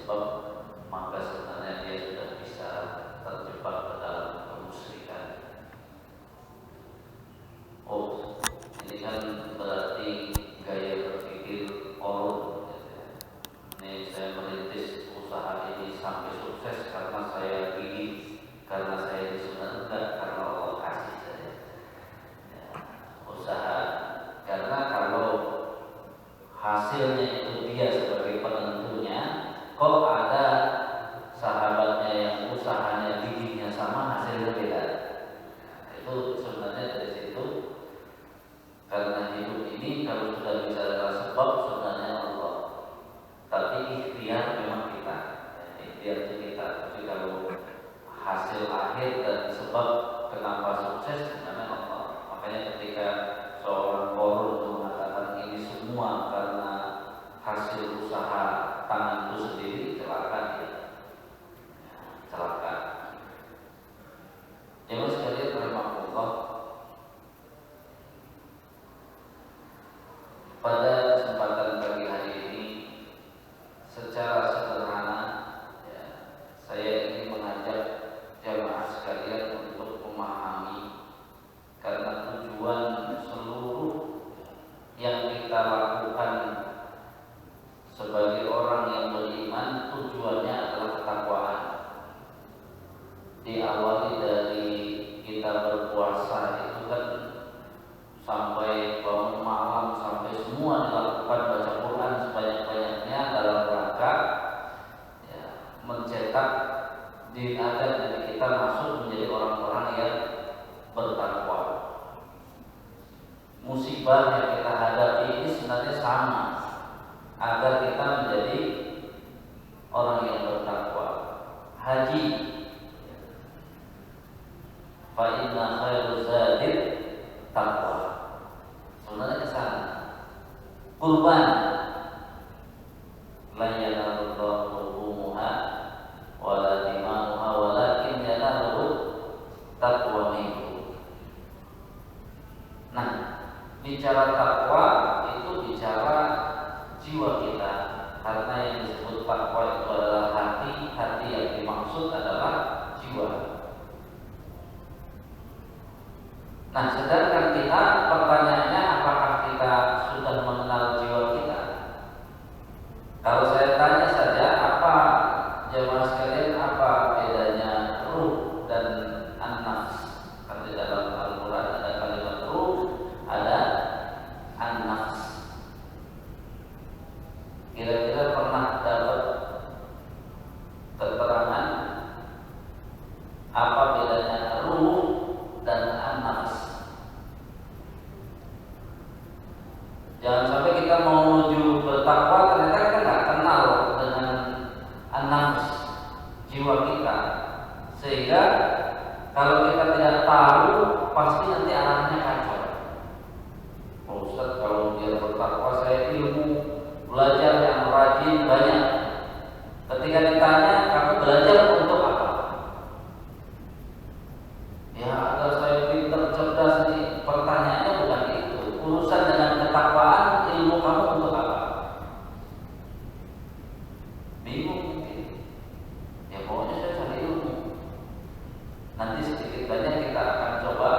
sebab, maka sebenarnya dia sudah bisa terjebak ke dalam kemusyrikan. Oh, ini kan berarti gaya berpikir orang. Ini saya merintis usaha ini sampai sukses karena saya gigih, karena saya disunat, enggak, karena Allah kasih saya usaha. Karena kalau hasilnya itu dia sebagai penentunya, kok ada sahabatnya yang usahanya gigihnya sama, hasilnya beda. Itu sebenarnya dari situ. Karena hidup ini kalau sudah bicara sebab, sebenarnya Allah, tapi ikhtiar memang kita, ikhtiar itu kita. Tapi kalau hasil akhir dan sebab kenapa sukses, sebenarnya Allah. Makanya ketika seorang korun itu mengatakan ini semua karena hasil usaha tangan itu sendiri, celaka dia, celaka. Jemaah sekalian rahimahullah, pada kesempatan pagi hari ini secara sederhana saya ingin mengajak jamaah sekalian untuk memahami, karena tujuan seluruh yang kita lakukan sebagai orang yang beriman, tujuannya adalah ketakwaan. Diawali dari kita berpuasa itu kan sampai bangun malam, sampai semua dilakukan, baca Quran sebanyak-banyaknya dalam rangka mencetak diri agar diri kita masuk menjadi orang-orang yang bertakwa. Musibah yang kita hadapi ini sebenarnya sama, agar kita menjadi orang yang bertakwa. Haji, fa inna khairu zadid taqwa, sebenarnya ke sana. Kurban, la yanalullahu luhumuha wala dima'uha walakin yanaluhu taqwa minkum. Nah, bicara takwa itu bicara jiwa kita, karena yang disebut takwa itu adalah hati. Hati yang dimaksud adalah jiwa. Nah, sedangkan kita, pertanyaannya, apakah kita sudah mengenal jiwa kita? Kalau saya tanya saja, apa jemaah sekalian, apa bedanya ruh dan an-nafs? Kan di dalam Al-Quran ada kalimat ruh, ada an-nafs. Kira-kira pernah dapat keterangan apa bedanya ruh dan an-nafs? Jangan sampai kita mau menuju bertakwa, ternyata kita nggak kenal dengan an-nafs, jiwa kita, sehingga kalau kita tidak tahu, pasti nanti arahnya kacau. Oh, Ustaz, kalau dia bertakwa, saya ilmu, belajar yang rajin banyak. Ketika ditanya, kamu belajar untuk apa? Ya, agar saya pintar, cerdas nih. Pertanyaannya bukan itu. Urusan dengan ketakwaan, ilmu kamu untuk apa? Bingung mungkin. Ya pokoknya saya cari ilmu. Nanti sedikit banyak kita akan coba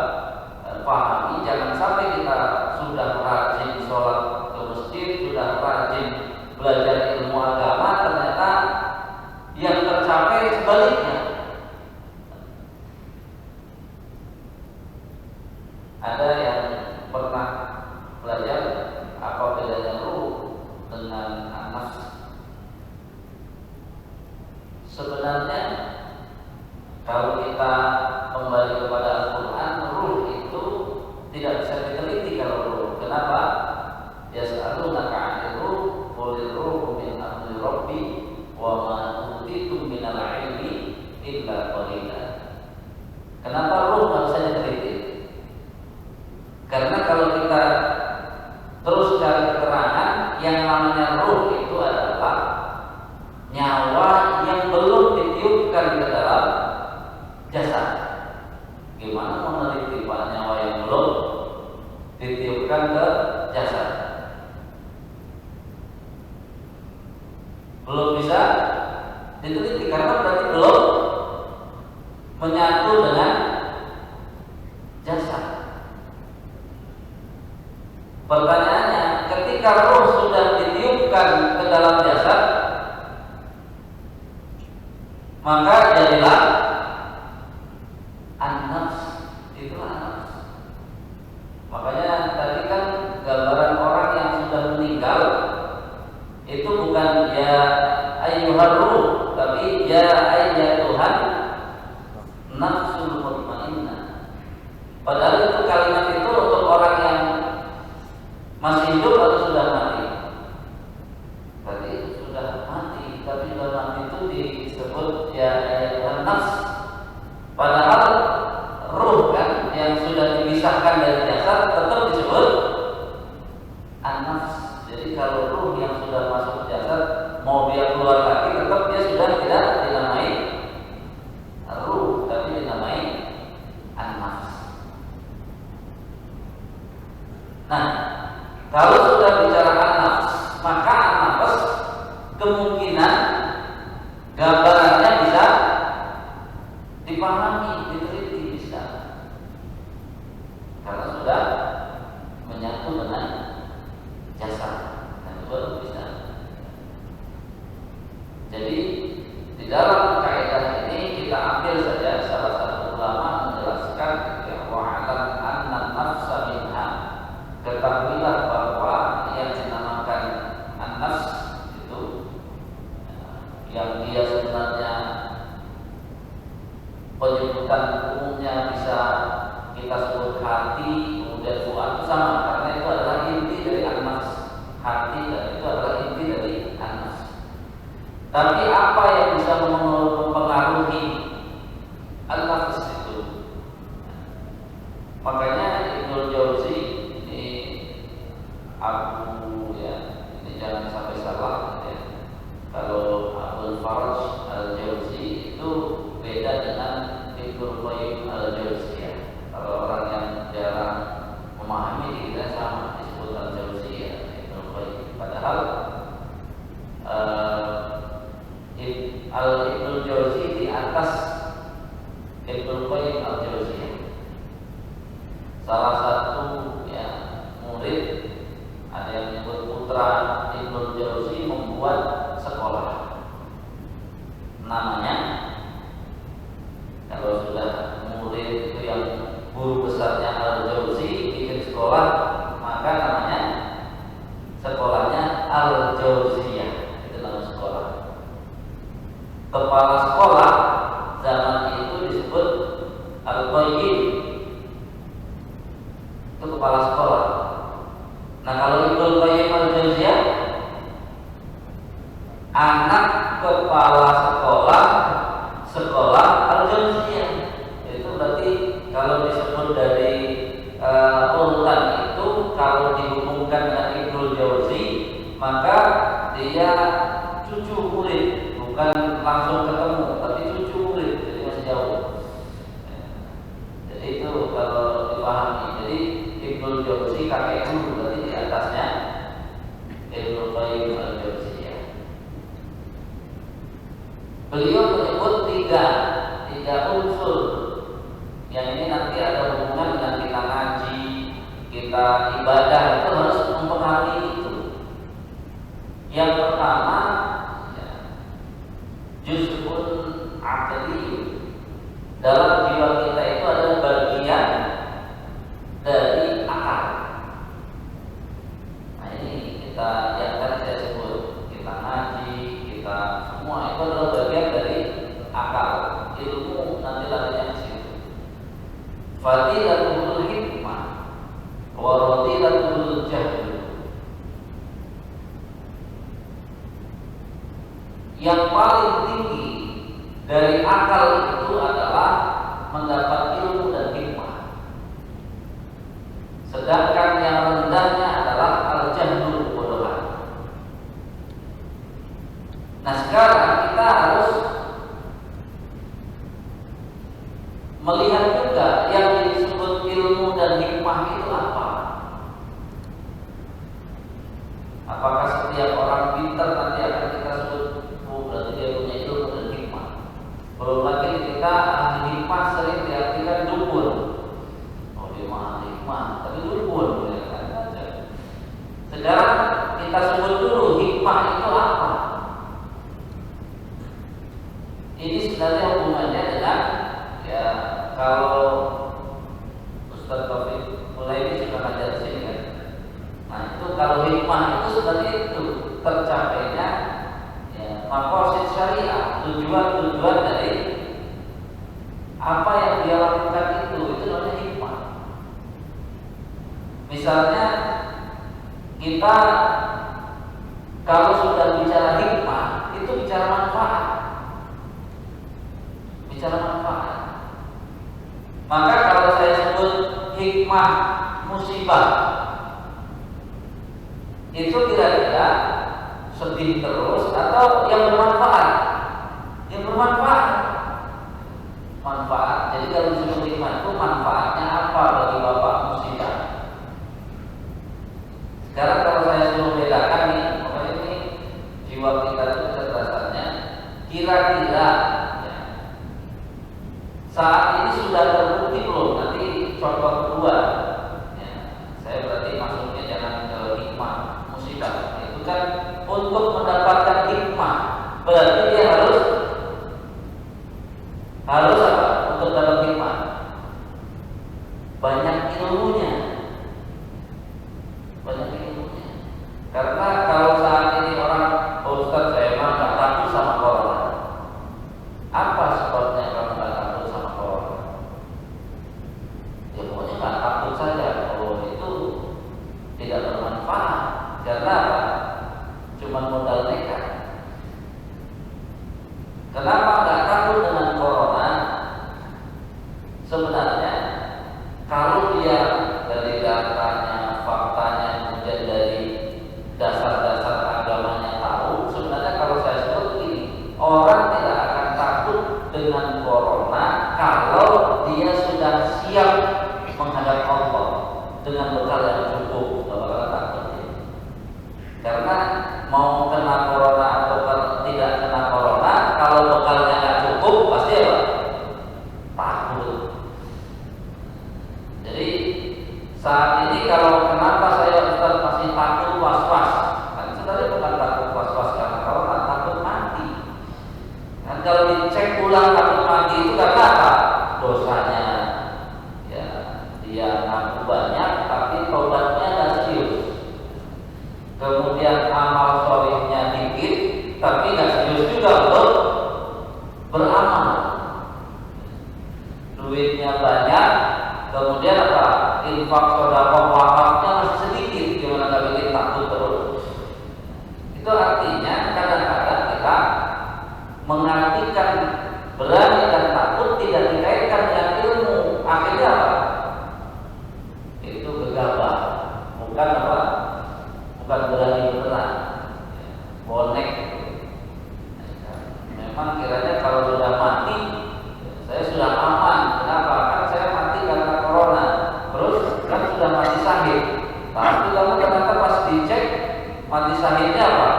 pahami. Jangan sampai kita sudah rajin sholat ke masjid, sudah rajin belajar ilmu agama, ternyata yang tercapai sebaliknya. Ada yang pernah belajar apa bedanya ruh dengan an-nafs? Sebenarnya kalau kita kembali kepada Al-Quran, ruh itu tidak bisa diteliti kalau ruh. Kenapa? Yas'alunaka 'anil ruh, qulir ruhu min amri rabbi wa ma utitum minal ilmi illa qalila. Kenapa ruh nggak bisa diteliti? Karena kalau kita terus cari keterangan, yang namanya ruh itu adalah nyawa yang belum ditiupkan ke dalam jasad. Gimana meneliti Pak nyawa yang belum diteliti karena berarti belum menyatu dengan jasad. Pertanyaannya, ketika roh sudah ditiupkan ke dalam jasad, maka jadilah an-nafs, itulah an-nafs. Makanya tadi kan gambaran orang yang sudah meninggal itu bukan ya ayyuhar ruh, tapi ya ayyatuhan nafsul mutmainnah. Padahal itu kalimat itu untuk orang yang masih hidup atau sudah mati? Berarti sudah mati, tapi sudah mati itu disebut ya ayyatuhan nafs. Padahal ruh kan yang sudah dipisahkan dari jasad tetap disebut an-nafs. Jadi kalau ruh yang sudah masuk jasad mau dia keluar lagi tetap dia sudah tidak dinamai ruh, tapi dinamai an-nafs. Nah, kalau sudah bicara an-nafs, maka an-nafs kemungkinan gambarannya bisa dipahami, diteliti bisa, karena sudah menyatu dengan jasad, dan itu bisa. Jadi di dalam kaidah ini kita ambil saja salah satu ulama menjelaskan wa'alam anna nafsa minha, ketahuilah bahwa yang dinamakan an-nafs itu yang dia sebenarnya penyebutan umumnya bisa kita sebut hati, kemudian fuad sama, karena itu adalah inti dari an-nafs. Hati dan itu adalah inti dari an-nafs. Tapi apa yang bisa mempengaruhi an-nafs itu? Makanya Ibnu Jauzi ini ini jangan sampai salah ya. Kalau Abdul Faraj Al-Jauzi itu beda dengan Ibnu Qayyim Al-Jauziyah. Kalau orang yang jarang memahami dikira sama disebut Al-Jauziyah, Ibnu Qayyim. Padahal Ibnu Jauzi di atas Ibnu Qayyim Al-Jauziyah. Salah satu ya murid, ada yang menyebut putra Ibnu Jauzi, membuat sekolah. Namanya, kalau sudah murid itu yang guru besarnya Al-Jauzi bikin sekolah, maka namanya sekolahnya Al-Jauziyah. Itu nama sekolah. Kepala sekolah zaman itu disebut Al-Qayyim. Itu kepala sekolah. Nah, kalau Ibnu Qayyim Al-Jauziyah, anak kepala sekolah Al-Jauziyah. Itu berarti kalau disebut dari urutan itu, kalau dihubungkan dengan Ibnu Jauzi, maka dia cucu murid, bukan langsung ketemu, tapi cucu murid, jadi masih jauh. Jadi itu kalau dipahami. Jadi Ibnu Jauzi kakek guru, berarti di atasnya Ibnu Qayyim Al-Jauziyah. Beliau menyebut tiga unsur yang ini nanti ada hubungan dengan kita ngaji, kita ibadah, itu harus mempengaruhi itu. Yang pertama, juz'un aqliyun. Dalam jiwa kita itu ada bagian dari akal. Nah, ini kita yang tadi saya sebut, kita ngaji, kita semua itu adalah bagian dari akal. Ilmu nanti larinya ke situ. Fadilatul hikmah wa radilatul jahl. Yang paling tinggi dari akal itu adalah mendapat ilmu dan hikmah. Sedangkan yang rendahnya adalah al-jahlu, kebodohan. Nah, sekarang kita harus melihat juga yang disebut ilmu dan hikmah itu apa. Apakah setiap orang pintar nanti akan kita sebut berarti dia punya ilmu dan Ini sebenarnya hubungannya dengan ya kalau Ustaz Taufik mulai ini suka ngajar di sini kan. Nah itu kalau hikmah itu sebenarnya itu tercapainya ya, maqasid syariah, tujuan-tujuan dari apa yang dia lakukan itu namanya hikmah. Misalnya kita kalau sudah bicara hikmah itu bicara manfaat. Bicara manfaat. Maka kalau saya sebut hikmah musibah itu kira-kira sedih terus atau yang bermanfaat? Yang bermanfaat. Manfaat. Jadi kalau disebut hikmah itu manfaatnya apa bagi bapak musibah? Sekarang kalau saya suruh bedakan nih, makanya ini jiwa kita itu kecerdasannya kira-kira ya, saat ini sudah terbukti belum? Nanti contoh kedua ya, saya berarti masuknya jangan ke hikmah musibah. Itu kan untuk mendapatkan hikmah berarti dia harus apa? Untuk dapat hikmah banyak ilmunya. Banyak ilmunya. Karena kalau saat ini orang Ustaz saya emang gak takut sama corona. Apa sebabnya kamu gak takut sama corona? Ya pokoknya gak takut saja. Oh itu tidak bermanfaat. Karena apa? Cuma modal nekat. Kenapa gak takut dengan corona? Sebenarnya kalau dia dari datanya, faktanya, kemudian dari dasar-dasar agamanya tahu, sebenarnya kalau saya sebut begini, orang tidak akan takut dengan corona kalau dia sudah siap menghadap Allah dengan bekal yang cukup, tidak bakal takut. Karena mau kena corona atau tidak kena corona, kalau bekalnya nggak cukup pasti apa? Takut. Jadi saat ini kalau kenapa saya Ustaz masih takut was-was? Kan sebenarnya bukan takut was-was karena corona, takut mati. Dan kalau dicek ulang takut mati itu karena apa? Dosanya ya dia ngaku banyak tapi tobatnya nggak serius. Kemudian amal solehnya dikit tapi nggak serius juga untuk beramal. Duitnya banyak, kemudian apa? Infak sedekah wakafnya masih sedikit, gimana nggak bikin takut terus? Itu artinya kadang-kadang kita mengartikan berani dan takut tidak dikaitkan dengan ilmu. Akhirnya apa? Itu gegabah, bukan apa? Bukan berani beneran, bonek. Memang kiranya kalau sudah mati, saya sudah aman. Kenapa? Kan saya mati karena corona. Terus kan sudah mati syahid. Tapi kamu ternyata pas dicek mati syahidnya apa?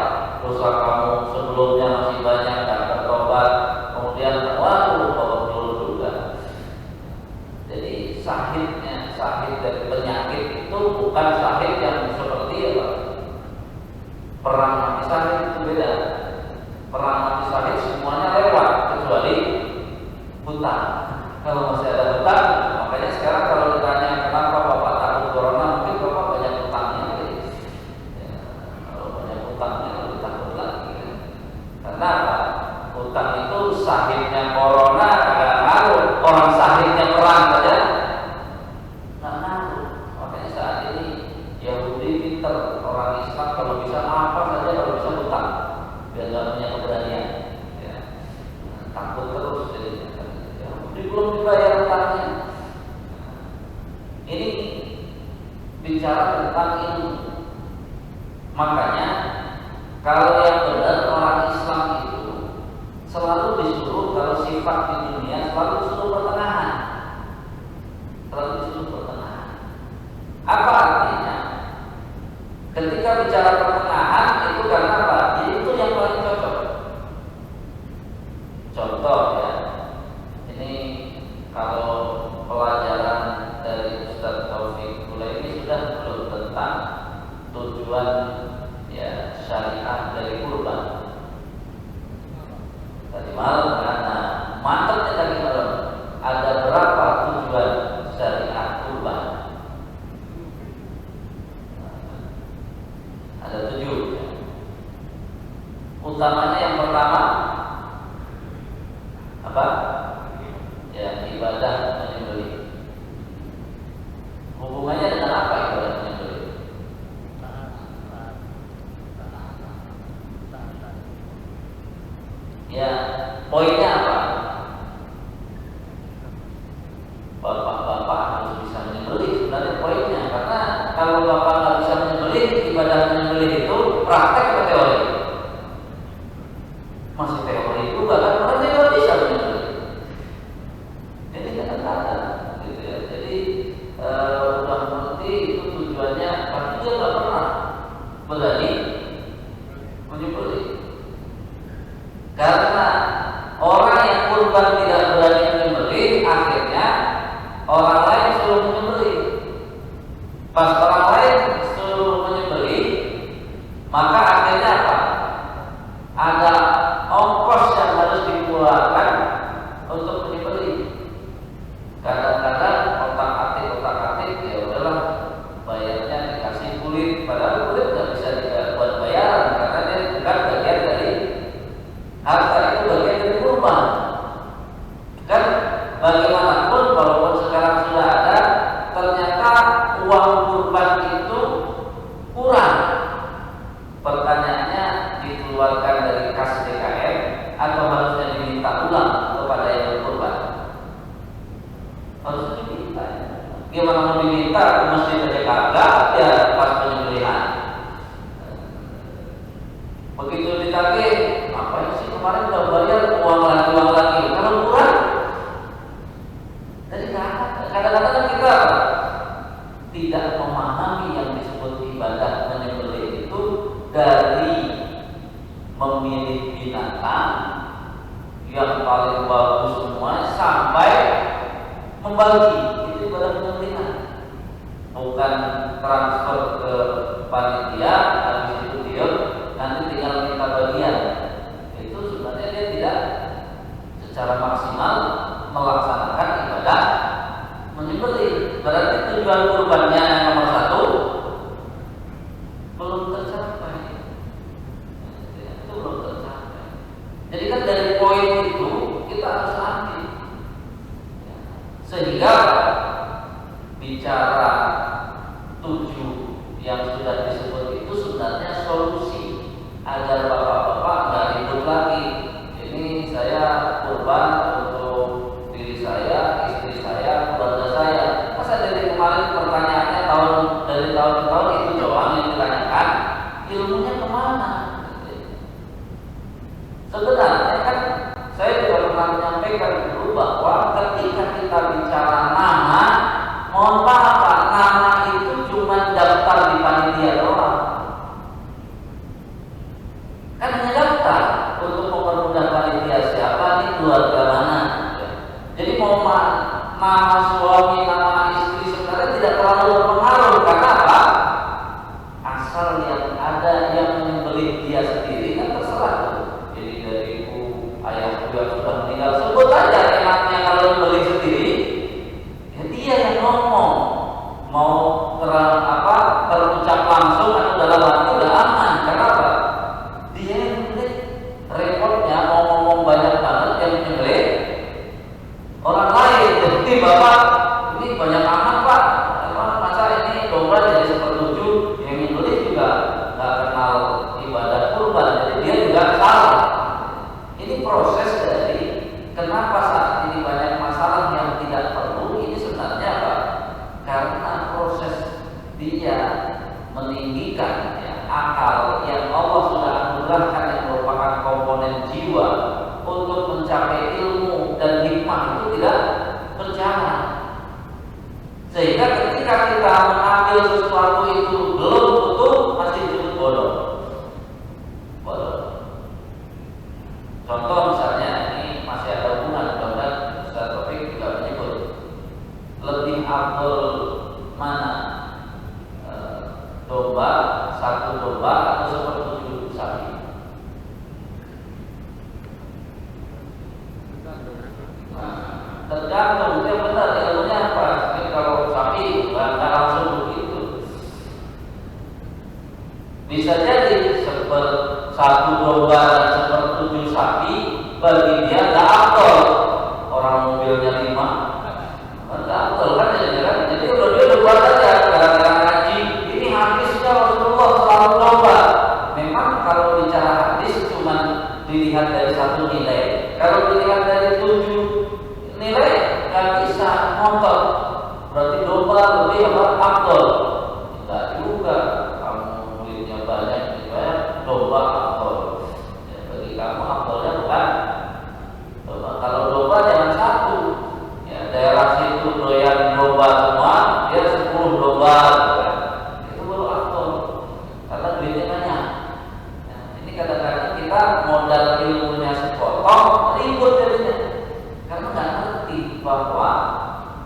Dosa kamu sebelumnya masih banyak dan bertobat. Kemudian waduh babak belur juga. Jadi syahidnya, syahid dari penyakit itu bukan syahid yang seperti apa? Perang mati syahid itu beda. Perang mati syahid semuanya lewat kecuali hutang. Kalau masih ada hutang, makanya sekarang kalau ditanya kenapa bapak takut corona, mungkin bapak banyak hutangnya. Ya, kalau banyak hutangnya lebih takut lagi. Karena apa? Hutang itu sahihnya corona agak ngaruh. Orang sahihnya perang saja nggak ngaruh. Makanya saat ini Yahudi pinter, orang Islam kalau bisa apa saja kalau bisa hutang, biar nggak punya keberanian. Ya. Takut terus jadi. Belum dibayar hutangnya. Ini bicara tentang ilmu. Makanya kalau yang benar orang Islam itu selalu disuruh kalau sifat di dunia selalu disuruh pertengahan. Selalu disuruh pertengahan. Apa artinya? Ketika bicara pertengahan itu karena apa? Itu yang paling cocok. Contoh ya. Ini kalau pelajaran dari Ustaz Taufik mulai ini sudah belum tentang tujuan ya syariah dari kurban. Tadi malam kan Ya, poinnya apa? Bapak-bapak harus bisa menyembelih. Sebenarnya poinnya, karena kalau bapak nggak bisa menyembelih, ibadah menyembelih itu praktek atau teori? Masih teori juga kan, orang tidak bisa menyembelih. Jadi kadang-kadang gitu ya. Jadi udah mengerti itu tujuannya, tapi dia nggak pernah berani menyembelih. Karena orang yang kurban tidak berani menyembelih, akhirnya orang lain suruh menyembelih. Pas orang lain suruh menyembelih, maka akhirnya apa? Ada ongkos yang harus dikeluarkan untuk menyembelih. Kadang-kadang otak-atik ya udahlah, bayarnya dikasih kulit, padahal kulit nggak bisa buat bayaran karena dia bukan bagian dari harta, itu bagian dari kurban. Kan bagaimanapun walaupun sekarang sudah ada, ternyata uang kurban itu kurang. Pertanyaannya, dikeluarkan dari kas DKM atau harusnya diminta ulang kepada yang berkurban? Harusnya diminta. Gimana mau diminta? Mesti saja kagak ya pas penyembelihan. Begitu ditagih, ngapain sih kemarin udah bayar uang lagi? Kalau kurang, jadi kadang-kadang kita tidak memahami yang disebut ibadah menyembelih itu dari memilih binatang yang paling bagus semua sampai membagi, itu ibadah penyembelihan. Bukan transfer ke panitia, habis itu dia nanti tinggal minta bagian. Itu sebenarnya dia tidak secara maksimal melaksanakan ibadah menyembelih. Berarti tujuan kurbannya yang nomor satu belum tercapai. Itu belum tercapai. Jadi kan dari poin itu kita harus ambil. Sehingga bicara 7 yang sudah disebut itu sebenarnya solusi agar bapak-bapak nggak ribut lagi. Ini saya kurban untuk diri saya, istri saya, keluarga saya. Masa dari kemarin pertanyaannya dari tahun ke tahun itu doang yang ditanyakan, ilmunya kemana? Sebenarnya kan saya juga pernah menyampaikan dulu bahwa ketika kita bicara nama, mohon maaf Pak, nama itu cuma daftar di panitia doang. Kan hanya daftar untuk mempermudah panitia siapa nih, keluarga mana. Jadi mau nama suami, nama istri sebenarnya tidak terlalu berpengaruh. Karena apa? Asal yang ada yang menyembelih dia sendiri kan terserah tuh. Jadi dari ibu, ayah juga sudah meninggal, sebut aja enaknya kalau menyembelih sendiri. Ya dia yang ngomong. Mau terucap langsung atau dalam hati udah aman. Kenapa? Dia yang menyembelih. Repotnya mau ngomong banyak banget yang menyembelih orang lain. Jadi bapak ini banyak amat Pak. Masa ini domba jadi sepertujuh, yang menyembelih juga nggak kenal ibadah kurban, jadi dia juga salah. Ini proses dari kenapa saat ini banyak masalah yang tidak perlu. Ini sebenarnya apa? Karena proses dia meninggikan akal yang Allah sudah anugerahkan yang merupakan komponen jiwa untuk mencapai ilmu dan hikmah itu tidak berjalan. Sehingga ketika kita mengambil sesuatu itu belum utuh, masih disebut bodoh. Contoh misalnya, ini masih ada hubungan, mudah-mudahan Ustaz Taufik juga menyebut lebih afdol mana, satu domba atau sepertujuh sapi. Tergantung, itu benar ilmunya apa. Jadi kalau sapi nggak langsung begitu. Bisa jadi satu domba dan sepertujuh sapi bagi dia nggak afdol. Orang mobilnya 5, nggak afdol kan ya. Jadi udah dia buat aja gara-gara ngaji. Ini hadisnya Rasulullah selalu domba. Memang kalau bicara hadis cuma dilihat dari satu satu nilai. Kalau dilihat dari 7 nilai nggak bisa ngotot. Berarti domba lebih afdol. Enggak juga. Kamu muridnya banyak, domba afdol. Ya, bagi kamu afdolnya bukan domba. Kalau domba jangan satu. Ya, daerah situ doyan domba semua, dia 10 domba. Itu baru afdol. Karena duitnya banyak. Nah, ini kadang-kadang kita modal ilmunya sepotong, ribut jadinya. Karena nggak ngerti bahwa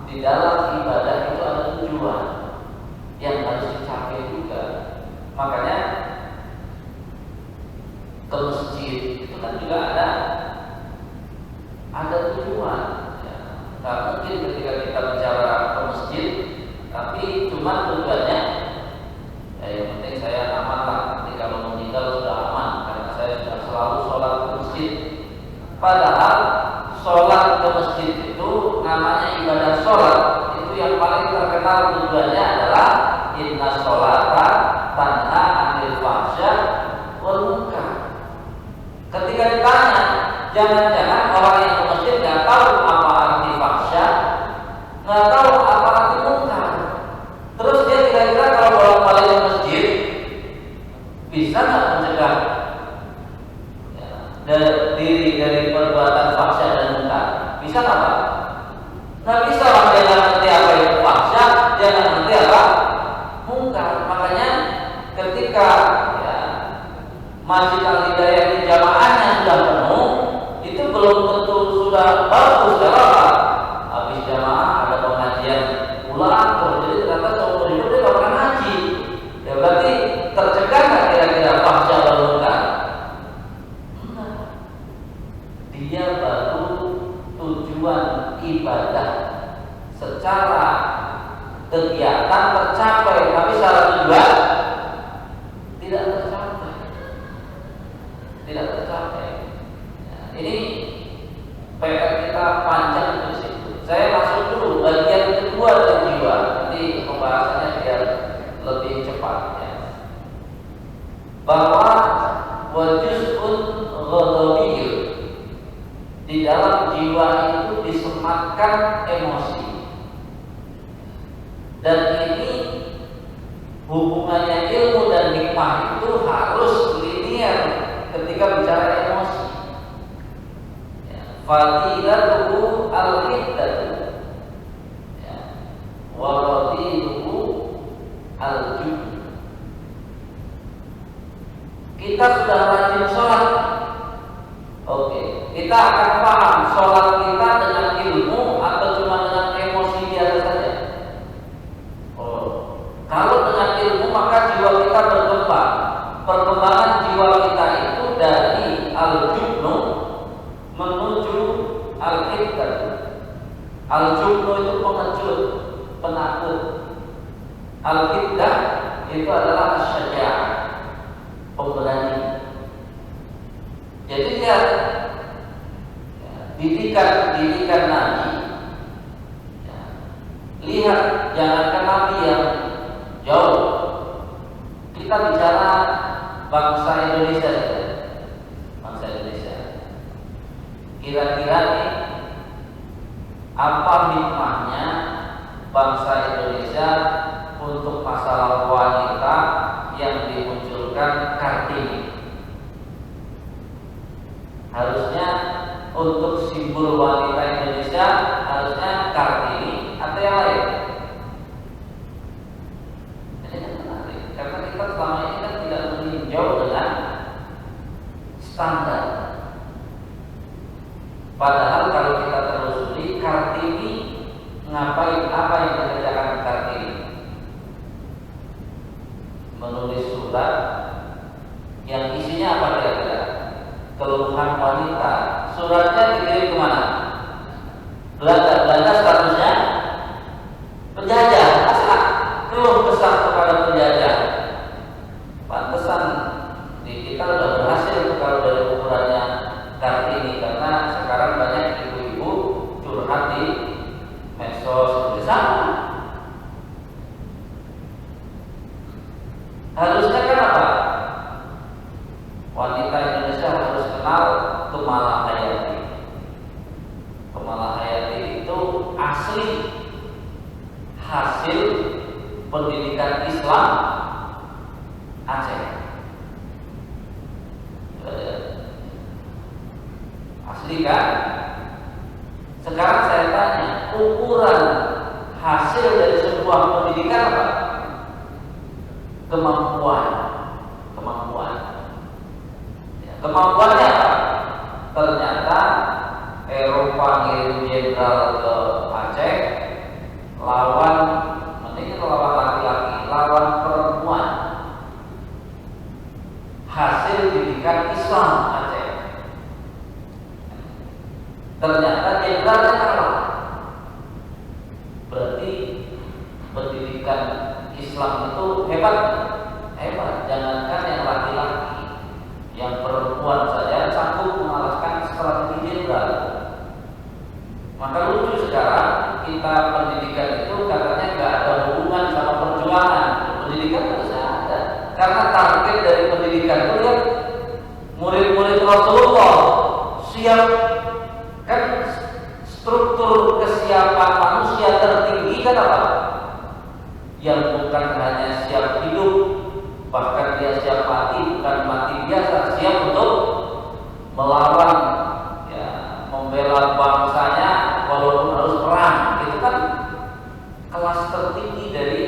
di dalam ibadah itu ada tujuan yang harus dicapai juga. Makanya ke masjid itu kan juga ada tujuan. Ya, nggak mungkin ketika kita bicara ke masjid, tapi cuma tujuannya ya yang penting saya aman lah. Nanti kalau meninggal sudah aman karena saya sudah selalu sholat ke masjid. Padahal sholat ke masjid itu namanya ibadah sholat. Itu yang paling terkenal tujuannya adalah inna sholata tanha anil fahsya wal munkar. Ketika ditanya, jangan-jangan orang yang ke masjid nggak tahu apa arti fahsya, nggak tahu apa arti munkar. Terus dia kira-kira kalau bolak-balik ke masjid bisa nggak mencegah diri dari perbuatan fahsya dan munkar? Bisa nggak Pak? Nggak bisa lah, dia nggak ngerti apa itu fahsya, dia nggak ngerti apa munkar. Makanya ketika ya, Masjid Al-Hidayah di jamaahnya sudah penuh, itu belum tentu sudah bagus. Karena apa? Habis jamaah ada pengajian ulang, jadi ternyata seumur hidup dia nggak pernah ngaji. Ya berarti tercegah nggak kira-kira fahsya dan munkar? Dia baru tujuan ibadah secara kegiatan tercapai, tapi secara tujuan tidak tercapai. Tidak tercapai. Nah, ini PR kita panjang di situ. Saya masuk dulu bagian kedua dari jiwa. Nanti pembahasannya biar lebih cepat ya. Bahwa wajuzun ghadabiyyun, di dalam jiwa itu disematkan emosi. Dan ini hubungannya ilmu dan hikmah itu harus linear ketika bicara emosi. Fadilatuhu al-hiddatu wa fadiluhu al-jubn. Kita sudah rajin sholat. Oke, kita akan paham sholat kita dengan ilmu atau cuma dengan emosi biasa saja. Kalau dengan ilmu maka jiwa kita berkembang. Perkembangan jiwa kita itu dari al-jubnu menuju al-hiddat. Al-jubnu itu pengecut, penakut. Al-hiddat itu adalah asyaja'ah, pemberani. Jadi lihat didikan Nabi. Lihat, jangankan Nabi yang jauh. Kita bicara bangsa Indonesia, bangsa Indonesia. Kira-kira nih, apa hikmahnya bangsa Indonesia untuk masalah wanita yang dimunculkan Kartini? Harusnya untuk simbol wanita Indonesia harusnya Kartini atau yang lain. Ini menarik karena kita selama ini kan tidak meninjau dengan standar. Padahal kalau kita telusuri Kartini ngapain, apa yang dikerjakan Kartini? Menulis surat yang isinya apa kira-kira? Keluhan wanita. Suratnya dikirim kemana? Belanda. Belanda statusnya penjajah. Masa keluh kesah kepada penjajah? Pantesan di kita sudah berhasil kalau dari ukurannya Kartini, karena sekarang banyak ibu-ibu curhat di medsos bersama. Harusnya kan apa? Wanita Indonesia harus kenal kemalahan pendidikan Islam Aceh. Asli kan? Sekarang saya tanya, ukuran hasil dari sebuah pendidikan apa? Kemampuan. Kemampuannya apa? Ternyata Eropa ngirim jenderal ke Aceh lawan laki-laki, lawan perempuan. Hasil didikan Islam Aceh. Ternyata jenderalnya kalah. Berarti pendidikan Islam itu hebat. Jangankan yang laki-laki, yang perempuan saja sanggup mengalahkan strategi jenderal. Maka lucu sekarang kita pendidikan itu katanya nggak ada hubungan sama perjuangan. Pendidikan harus ada, karena target dari pendidikan itu lihat murid-murid Rasulullah siap, kan struktur kesiapan manusia tertinggi kan apa? Yang bukan hanya siap hidup, bahkan dia siap mati, bukan mati biasa, siap untuk melawan, ya, membela bangsanya walaupun harus perang. Itu kan kelas tertinggi dari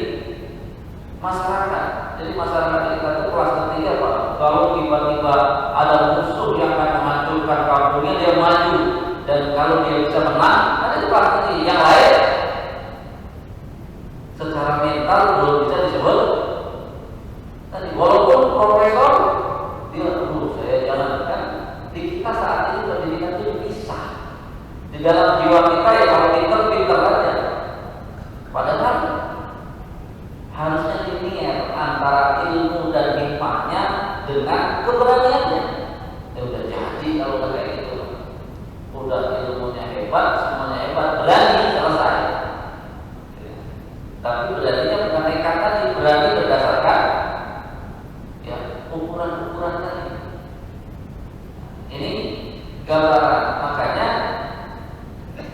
masyarakat. Jadi masyarakat kita itu kelas tertinggi apa? Kalau tiba-tiba ada musuh yang akan menghancurkan kampungnya, dia maju, dan kalau dia bisa menang, kan itu kelas tertinggi. Yang lain secara mental belum bisa disebut tadi, walaupun profesor dia saya jangankan di kita saat ini pendidikan itu bisa di dalam jiwa kita, ya kalau pinter aja. Padahal harusnya linear antara ilmu dan hikmahnya dengan keberaniannya. Ya udah jadi kalau udah kayak gitu, udah ilmunya hebat, semuanya hebat, berani, selesai. Tapi beraninya bukan nekat tadi, berani berdasarkan ya ukuran-ukuran tadi. Ini gambaran. Makanya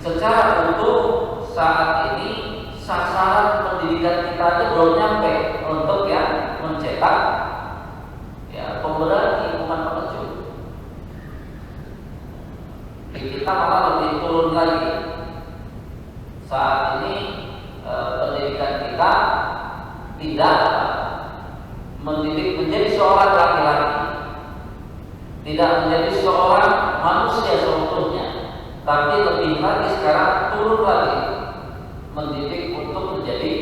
secara utuh saat ini sasaran pendidikan kita itu belum nyampe untuk ya mencetak ya pemberani, bukan pengecut. Kita malah lebih turun lagi. Saat ini pendidikan kita tidak mendidik menjadi seorang laki-laki, tidak menjadi seorang manusia seutuhnya, tapi lebih lagi sekarang turun lagi mendidik untuk menjadi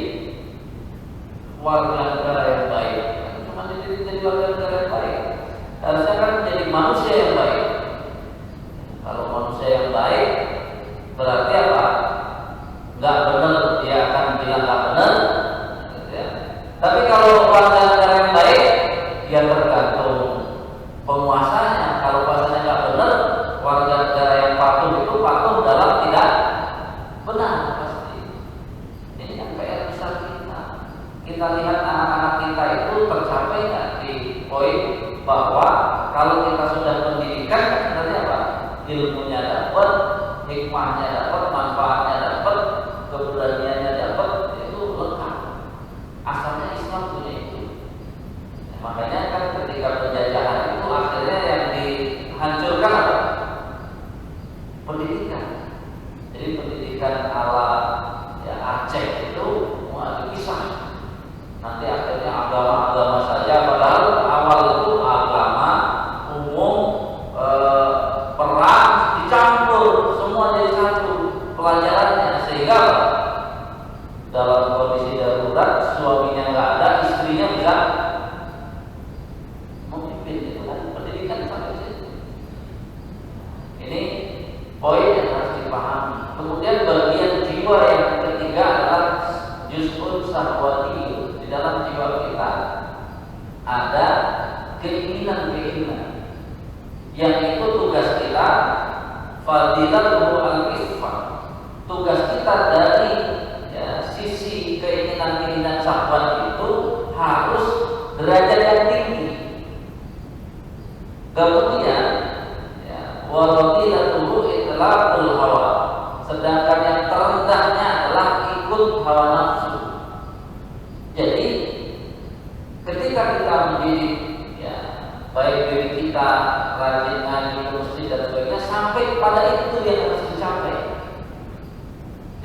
warga negara yang baik. Cuma mendidik menjadi warga negara yang baik, harusnya kan menjadi manusia yang baik. Kalau manusia yang baik berarti apa? Nggak benar, dia akan bilang nggak benar, ya. Tapi kalau warga negara yang baik, ya tergantung penguasanya. Kalau penguasanya nggak benar, warga negara yang patuh itu patuh dalam tidak benar pasti. Ini kan PR besar kita. Kita lihat anak-anak kita itu tercapai nggak di poin bahwa kalau kita sudah pendidikan, kan sebenarnya apa? Ilmunya dapat, hikmahnya dapat, manfaatnya dapat, keberaniannya dapat, itu lengkap. Asalnya Islam punya itu. Makanya kan ketika penjajahan itu akhirnya yang dihancurkan apa? Pendidikan. Jadi pendidikan ala ya Aceh itu mau dipisah. Nanti akhirnya agama-agama saja, padahal awal itu agama umum, perang dicampur, semua jadi satu pelajarannya, sehingga dalam kondisi darurat suaminya nggak ada, istrinya bisa memimpin. Itu kan pendidikan sampai situ. Ini poin yang harus dipahami. Kemudian bagian jiwa yang ketiga adalah juz'un syahwati. Di dalam jiwa kita ada keinginan-keinginan yang itu tugas kita, fadilatuhu al-ifah. Tugas kita dari ya, sisi keinginan-keinginan syahwat itu harus derajat yang tinggi. Kemudian ya, wadilatuhu itlaqul hawa. Sedangkan yang terendahnya adalah ikut hawa nafsu. Jadi ketika kita mendidik ya, baik diri kita rajin ngaji ke masjid dan sebagainya, sampai pada itu yang harus dicapai.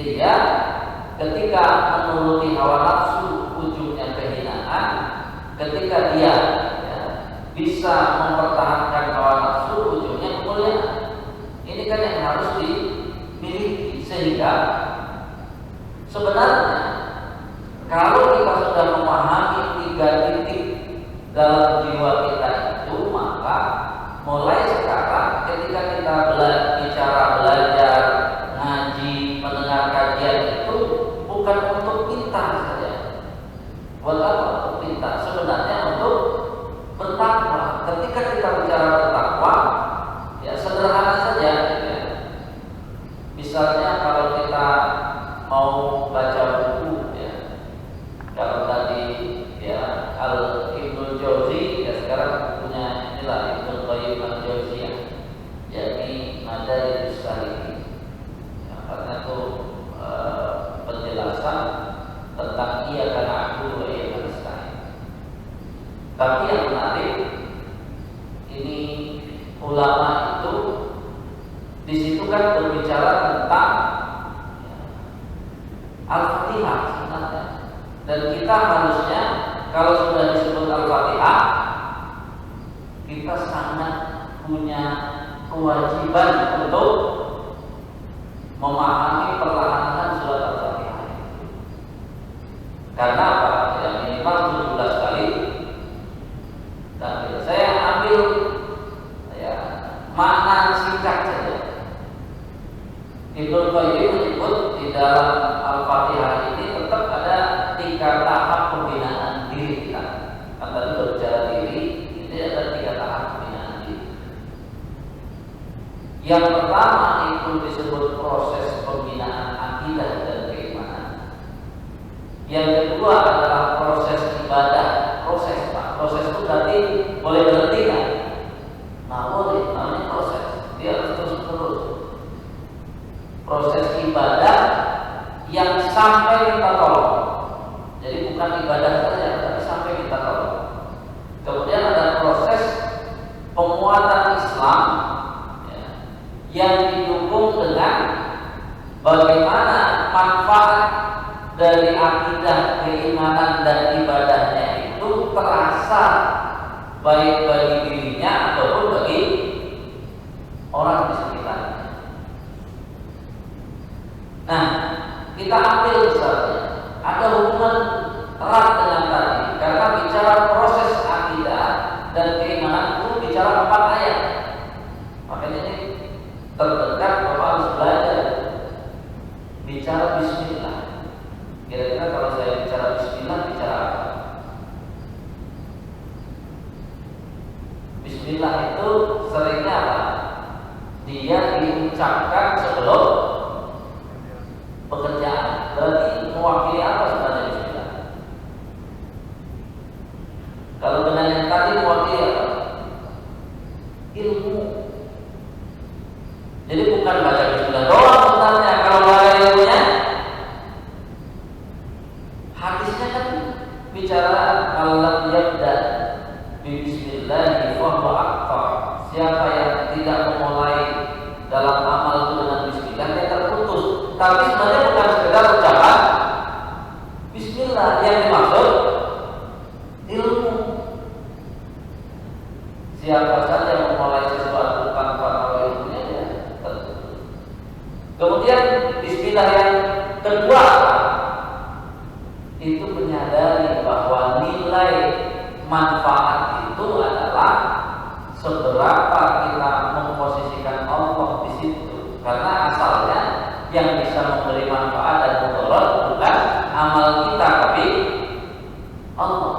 Tidak ketika menuruti hawa nafsu ujungnya kehinaan, ketika dia ya, bisa mempertahankan hawa nafsu ujungnya kemuliaan. Ini kan yang harus dimiliki, sehingga sebenarnya kalau kita sudah memahami 3 titik dalam jiwa kita itu, maka mulai sekarang ketika kita bicara belajar, ngaji, mendengar kajian itu bukan untuk pintar saja. Buat apa untuk pintar? Sebenarnya untuk bertakwa. Ketika kita bicara bertakwa, ya sederhana saja. Ya. Misalnya kalau kita mau baca buku, ya, kalau tadi ya Ibnu Jauzi, ya sekarang punya inilah Ibnu Qayyim al-Jauziyah, yakni Madarijus Salikin. Ya, karena itu penjelasan tentang ia karena aku ia nasta'in. Tapi yang menarik ini ulama itu di situ kan berbicara tentang Al-Fatihah sebenarnya. Dan kita harusnya kalau sudah disebut Al-Fatihah, kita sangat punya kewajiban untuk memahami perlahan-lahan surat Al-Fatihah. Karena apa? Ya minimal 17 kali. Dan saya ambil ya makna singkat saja. Ibnu Qayyim menyebut di dalam Al-Fatihah ini tetap ada 3 tahap pembinaan diri kita. Kan tadi berbicara diri, ini ada 3 tahap pembinaan diri. Yang pertama itu disebut proses pembinaan akidah dan keimanan. Yang kedua adalah proses ibadah. Proses itu tadi boleh berhenti kan? Nah boleh, namanya proses. Dia harus terus-terus. Proses ibadah yang sampai minta tolong. Jadi bukan ibadah saja, tapi sampai minta tolong. Kemudian ada proses penguatan Islam ya, yang didukung dengan bagaimana manfaat dari akidah, keimanan dan ibadahnya itu terasa baik bagi dirinya ataupun bagi orang di sekitarnya. Nah, kita ambil misalnya ada hubungan erat dengan tadi, karena bicara proses akidah dan keimanan itu bicara 4 ayat. Makanya ini terdekat Bapak harus belajar bicara Bismillah. Kira-kira kalau saya bicara Bismillah, bicara apa? Bismillah itu seringnya apa? Dia diucapkan sebelum pekerjaan. Berarti mewakili apa sebenarnya Bismillah? Kalau dengan yang tadi mewakili apa? Ilmu. Jadi bukan baca Bismillah doang sebenarnya. Kalau baca ilmunya, hadisnya kan bicara Allah yabda bi Bismillah fa huwa aqta. Siapa yang tidak memulai dalam amal itu dengan Bismillah, dia terputus. Tapi sebenarnya bukan sekedar ucapan Bismillah, yang dimaksud ilmu. Siapa saja yang memulai sesuatu tanpa tahu ilmunya, dia terputus. Kemudian Bismillah yang kedua itu menyadari bahwa nilai manfaat itu adalah seberapa kita memposisikan Allah di situ. Karena asalnya yang bisa memberi manfaat dan mudarat bukan amal kita, tapi Allah.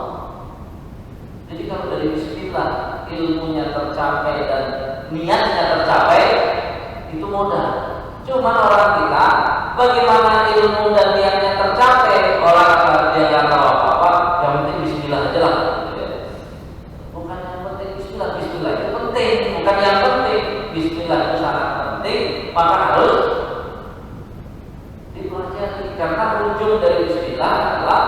Jadi kalau dari Bismillah ilmunya tercapai dan niatnya tercapai, itu modal. Cuma orang kita, bagaimana ilmu dan niatnya tercapai? Orang dia nggak tahu apa-apa, yang penting Bismillah aja lah. Bukan yang penting Bismillah, Bismillah itu penting, bukan yang penting. Bismillah itu sangat penting, maka harus dipelajari. Karena ujung dari Bismillah adalah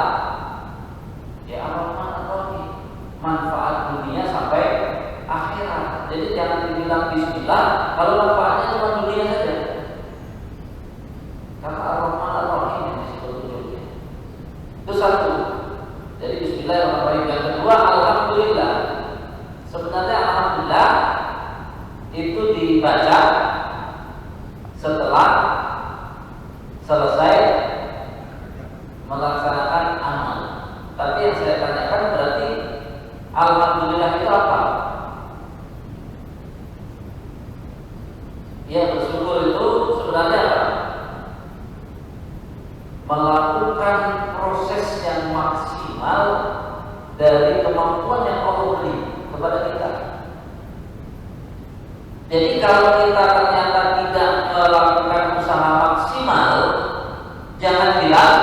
setelah selesai melaksanakan amal. Tapi yang saya tanyakan berarti alhamdulillah itu apa? Ya, bersyukur itu sebenarnya apa? Melakukan proses yang maksimal dari kemampuan yang Allah beri kepada kita. Jadi kalau kita ternyata tidak melakukan usaha maksimal, jangan bilang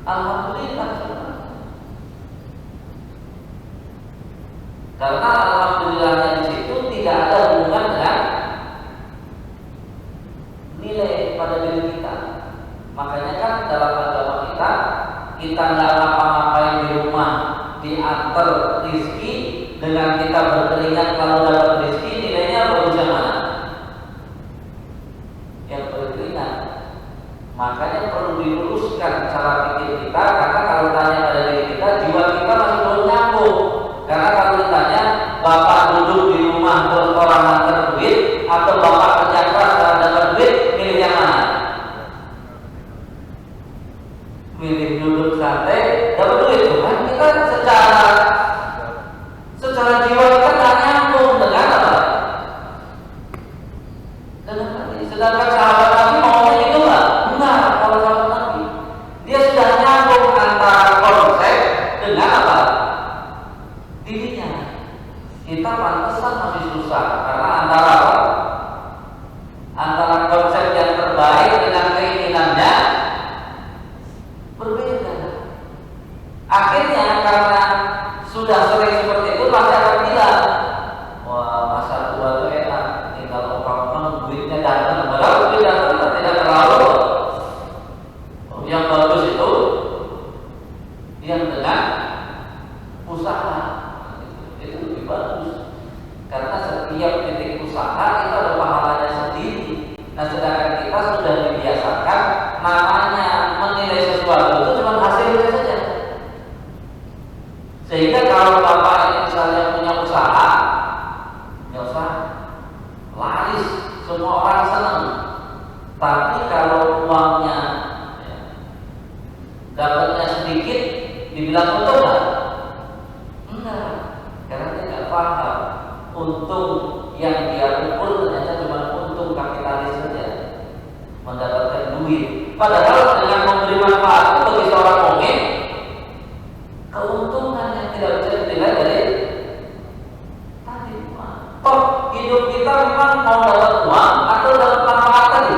alhamdulillah. Karena alhamdulillahnya di situ tidak ada hubungan dengan nilai pada diri kita. Makanya kan dalam agama kita nggak ngapa-ngapain di rumah diantar rizki dengan kita berkeringat kalau dapat rizki, nilainya bagus yang mana? Yang berkeringat. Makanya perlu diluruskan cara pikir kita, karena kalau tanya pada diri kita, jiwa kita masih belum nyambung. Karena kalau ditanya, bapak duduk di rumah terus orang nganter duit, atau bapak kerja keras dan dapat duit, milih yang mana? Milih duduk santai, dapat duit. Kan kita secara jiwa kita nggak nyambung dengan apa? Dengan Nabi. Sedangkan sahabat Nabi maunya itu nggak? Enggak. Kalau sahabat Nabi, dia sudah nyambung antara konsep dengan apa? Dirinya. Kita pantesan masih susah karena antara apa? Antara konsep yang terbaik dengan keinginannya berbeda. Akhirnya karena sudah sering seperti itu, pasti akan bilang, wah masa tua itu enak, tinggal orang duitnya datang, padahal duit datang tidak terlalu. Yang bagus itu yang dengan usaha, itu lebih bagus. Karena setiap titik usaha itu ada pahalanya sendiri. Nah sedangkan kita sudah dibiasakan namanya menilai sesuatu itu cuma hasilnya saja. Sehingga kalau bapak ini misalnya punya usaha, ya usaha laris, semua orang senang. Tapi kalau uangnya dapatnya sedikit, dibilang untung nggak? Enggak, karena dia nggak paham. Untung yang dia ukur ternyata cuma untung kapitalis saja, mendapatkan duit. Padahal dengan memberi manfaat itu bagi seorang mukmin, keuntungan yang tidak bisa dinilai dari tadi. Toh hidup kita memang mau dapat uang atau dapat manfaat tadi.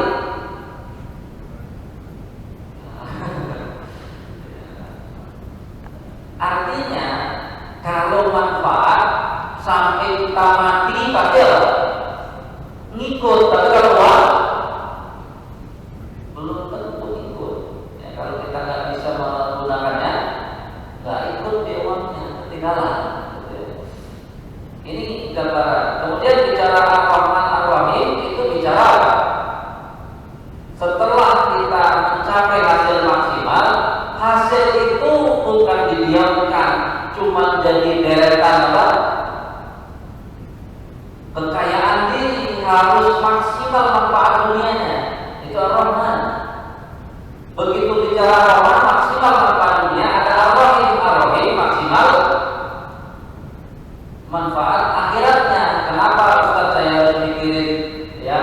Artinya kalau manfaat sampai kita mati pasti apa? Ngikut. Tapi kalau uang belum tentu ikut. Ya, kalau kita nggak bisa menggunakannya, nggak ikut di uangnya, ketinggalan. Ini gambaran. Kemudian bicara Ar-Rahman Ar-Rahim itu bicara apa? Setelah kita mencapai hasil maksimal, hasil itu bukan didiamkan, cuma jadi deretan apa? Kekayaan diri, harus maksimal manfaat dunianya. Itu Ar-Rahman. Begitu bicara Ar-Rahman maksimal manfaat dunia, ada Ar-Rahim. Ar-Rahim maksimal manfaat akhiratnya. Kenapa Ustaz saya harus mikirin ya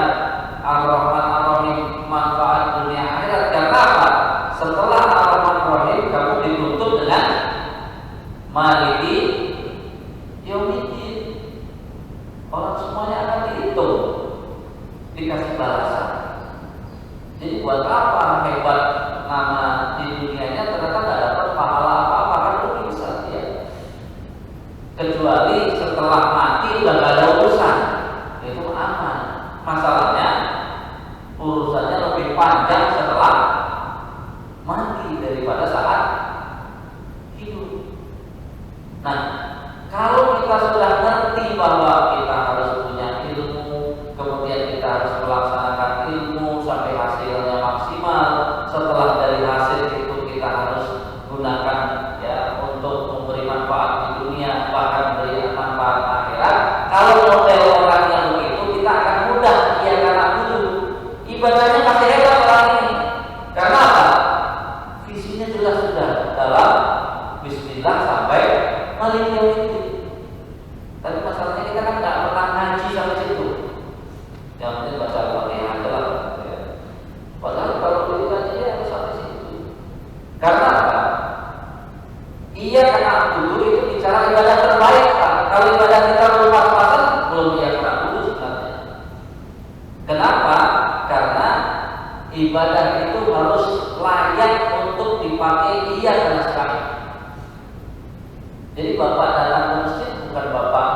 Ar-Rahman Ar-Rahim manfaat dunia akhirat? Karena apa? Setelah Ar-Rahman Ar-Rahim kamu ditutup dengan Maliki Yaumiddin. Orang semuanya akan dihitung, dikasih balasan. Jadi buat apa hebat nama di dunianya ternyata nggak dapat pahala apa-apa, kan rugi bisa ya. Kecuali setelah mati udah nggak ada urusan, itu aman. Masalahnya urusannya lebih panjang setelah mati daripada saat hidup. Nah, kalau kita sudah ngerti bahwa kita harus punya ilmu, kemudian kita harus melaksanakan ilmu sampai hasilnya maksimal. Setelah dari hasil itu kita harus gunakan ya untuk memberi manfaat di dunia, bahkan memberi manfaat akhirat. Kalau model orang yang begitu, kita akan mudah ia karena dulu ibadahnya pasti hebat orang ini. Karena apa? Visinya jelas sudah dalam Bismillah sampai Maliki Yaumiddin. Tapi masalahnya kita kan nggak pernah ngaji sampai situ. Yang penting baca Al-Fatihah aja lah. Padahal kalau kita ngaji harus sampai situ. Karena apa? Iya, karena dulu itu bicara ibadah terbaik Pak. Kalau ibadah kita belum pas-pasan, belum iya karena dulu sebenarnya. Kenapa? Karena ibadah itu harus layak untuk dipakai iya karena sekali. Jadi Bapak datang ke masjid bukan Bapak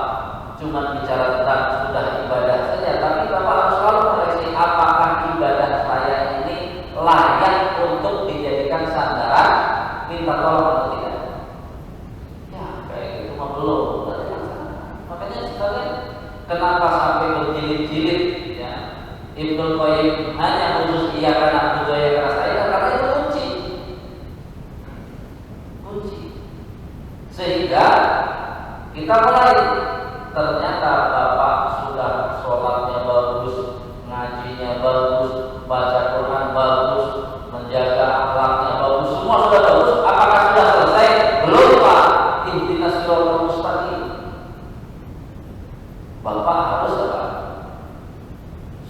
cuma bicara tentang sudah ibadah saja, tapi Bapak harus selalu koreksi apakah ibadah saya ini layak untuk dijadikan sandaran minta tolong atau tidak. Ya kayak gitu mah belum. Makanya sebenarnya kenapa sampai berjilid-jilid ya Ibnu Qayyim hanya khusus iya karena budaya karena saya, karena itu kunci. Sehingga kita mulai ternyata Bapak sudah sholatnya bagus, ngajinya bagus, baca Quran bagus, menjaga akhlaknya bagus, semua sudah bagus. Apakah sudah selesai? Belum Pak. Ihdinas siratal mustaqim. Bapak harus apa?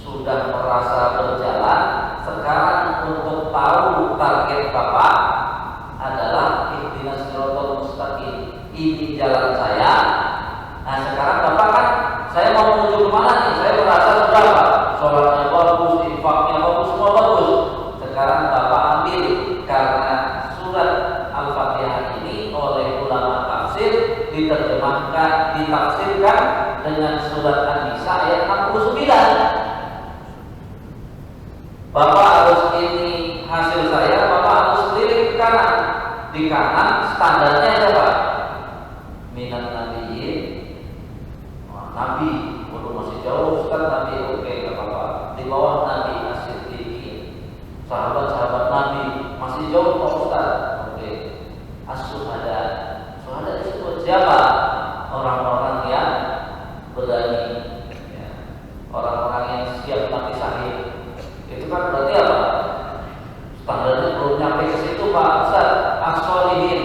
Sudah merasa berjalan. Sekarang untuk tahu target Bapak adalah ihdinas siratal mustaqim. Ini jalan saya. Nah sekarang Bapak kan saya mau menuju kemana nih? Saya merasa sudah Pak, sholatnya bagus, infaknya bagus, semua bagus. Sekarang Bapak ambil, karena surat Al-Fatihah ini oleh ulama tafsir diterjemahkan, ditafsirkan dengan surat An-Nisa ayat 69. Bapak harus ini hasil saya, Bapak harus lirik ke kanan. Di kanan standarnya apa? Minat nabiyyin, nabi, waduh masih jauh Ustaz nabi, oke nggak apa-apa. Di bawah nabi as-siddiqin, sahabat-sahabat nabi, masih jauh Pak Ustaz, oke. As-syuhada, syuhada disebut siapa? Orang-orang yang berani, ya. Orang-orang yang siap mati syahid. Itu kan berarti apa? Standarnya belum nyampe ke situ Pak Ustaz. As-sholihin,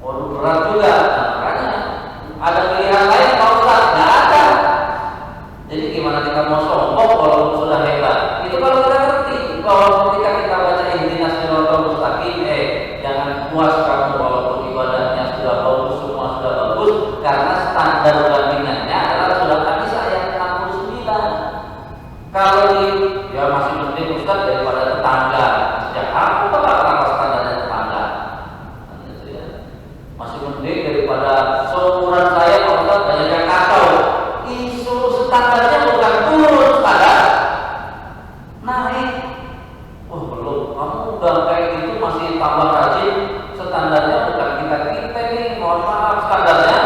waduh berat juga. Nah, makanya ada pilihan lain Pak Ustaz? Nggak ada. Jadi gimana kita mau sombong kalau sudah hebat? Itu kalau kita ngerti bahwa ketika kita baca ihdinas siratal mustaqim, jangan puas kamu walaupun ibadahnya sudah bagus, semua sudah bagus, karena standar bandingannya adalah surat An-Nisa ayat 69. Kalau ya masih penting Ustaz daripada tetangga. Sejak aku kenapa standarnya tetangga? Masih penting daripada seumuran saya Pak Ustaz banyak yang kacau. Isu standarnya bukan turun standar, naik. Oh belum, kamu udah kayak gitu masih tambah rajin. Standarnya bukan kita nih, mohon maaf, standarnya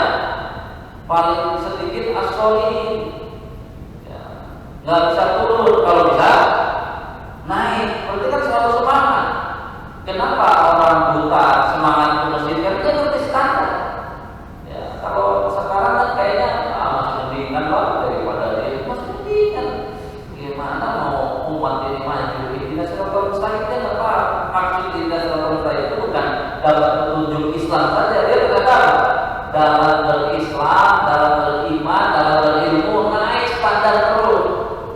paling sedikit as-sholihin. Nggak bisa turun, kalau bisa naik. Berarti kan selalu semangat. Kenapa orang buta semangat ke masjid? Karena dia ngerti standar. Ya, kalau sekarang kan kayaknya masih mendingan Pak daripada dia, masih mendingan. Gimana mau umat ini maju? Ihdinas siratal mustaqim dia nggak paham. Maksud ihdinas siratal mustaqim itu bukan dalam petunjuk Islam saja. Dia berkata dalam berislam, dalam beriman, dalam berilmu, naik standar terus.